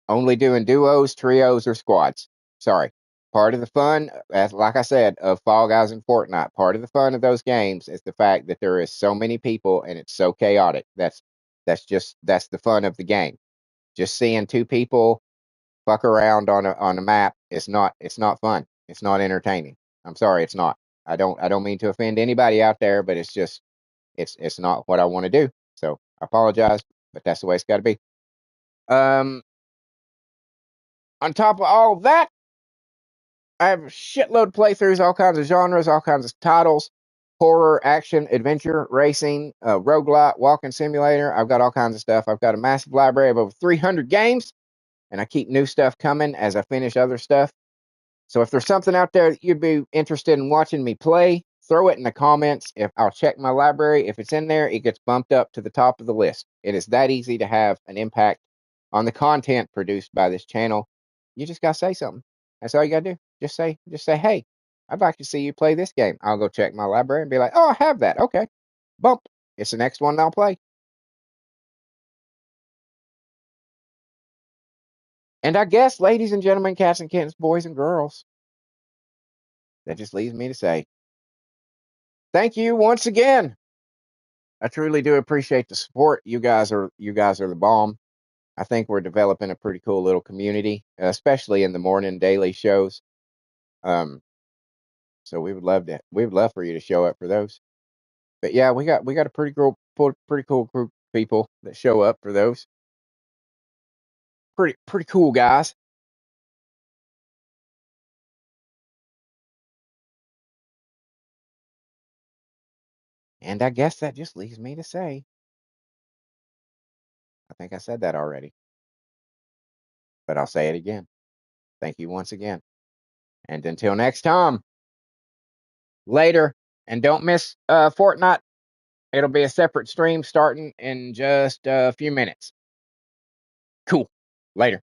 only doing duos, trios, or squads. Sorry. Part of the fun, as like I said, of Fall Guys and Fortnite, part of the fun of those games is the fact that there is so many people and it's so chaotic. That's the fun of the game. Just seeing two people fuck around on a map is not it's not fun. It's not entertaining. I'm sorry, it's not. I don't mean to offend anybody out there, but it's just it's not what I want to do. So I apologize, but that's the way it's got to be. Um, on top of all of that, I have a shitload of playthroughs, all kinds of genres, all kinds of titles, horror, action, adventure, racing, roguelite, walking simulator. I've got all kinds of stuff. I've got a massive library of over 300 games, and I keep new stuff coming as I finish other stuff. So if there's something out there that you'd be interested in watching me play, throw it in the comments. If I'll check my library, if it's in there, it gets bumped up to the top of the list. It is that easy to have an impact on the content produced by this channel. You just gotta say something. That's all you gotta do. Just say, hey, I'd like to see you play this game. I'll go check my library and be like, oh, I have that. Okay, bump. It's the next one I'll play. And I guess, ladies and gentlemen, cats and kittens, boys and girls, that just leaves me to say, thank you once again. I truly do appreciate the support. You guys are the bomb. I think we're developing a pretty cool little community, especially in the morning daily shows. Um, so we would love for you to show up for those. But yeah, we got a pretty cool group of people that show up for those. Pretty cool guys. And I guess that just leaves me to say, I think I said that already, but I'll say it again. Thank you once again. And until next time, later. And don't miss Fortnite. It'll be a separate stream starting in just a few minutes. Cool. Later.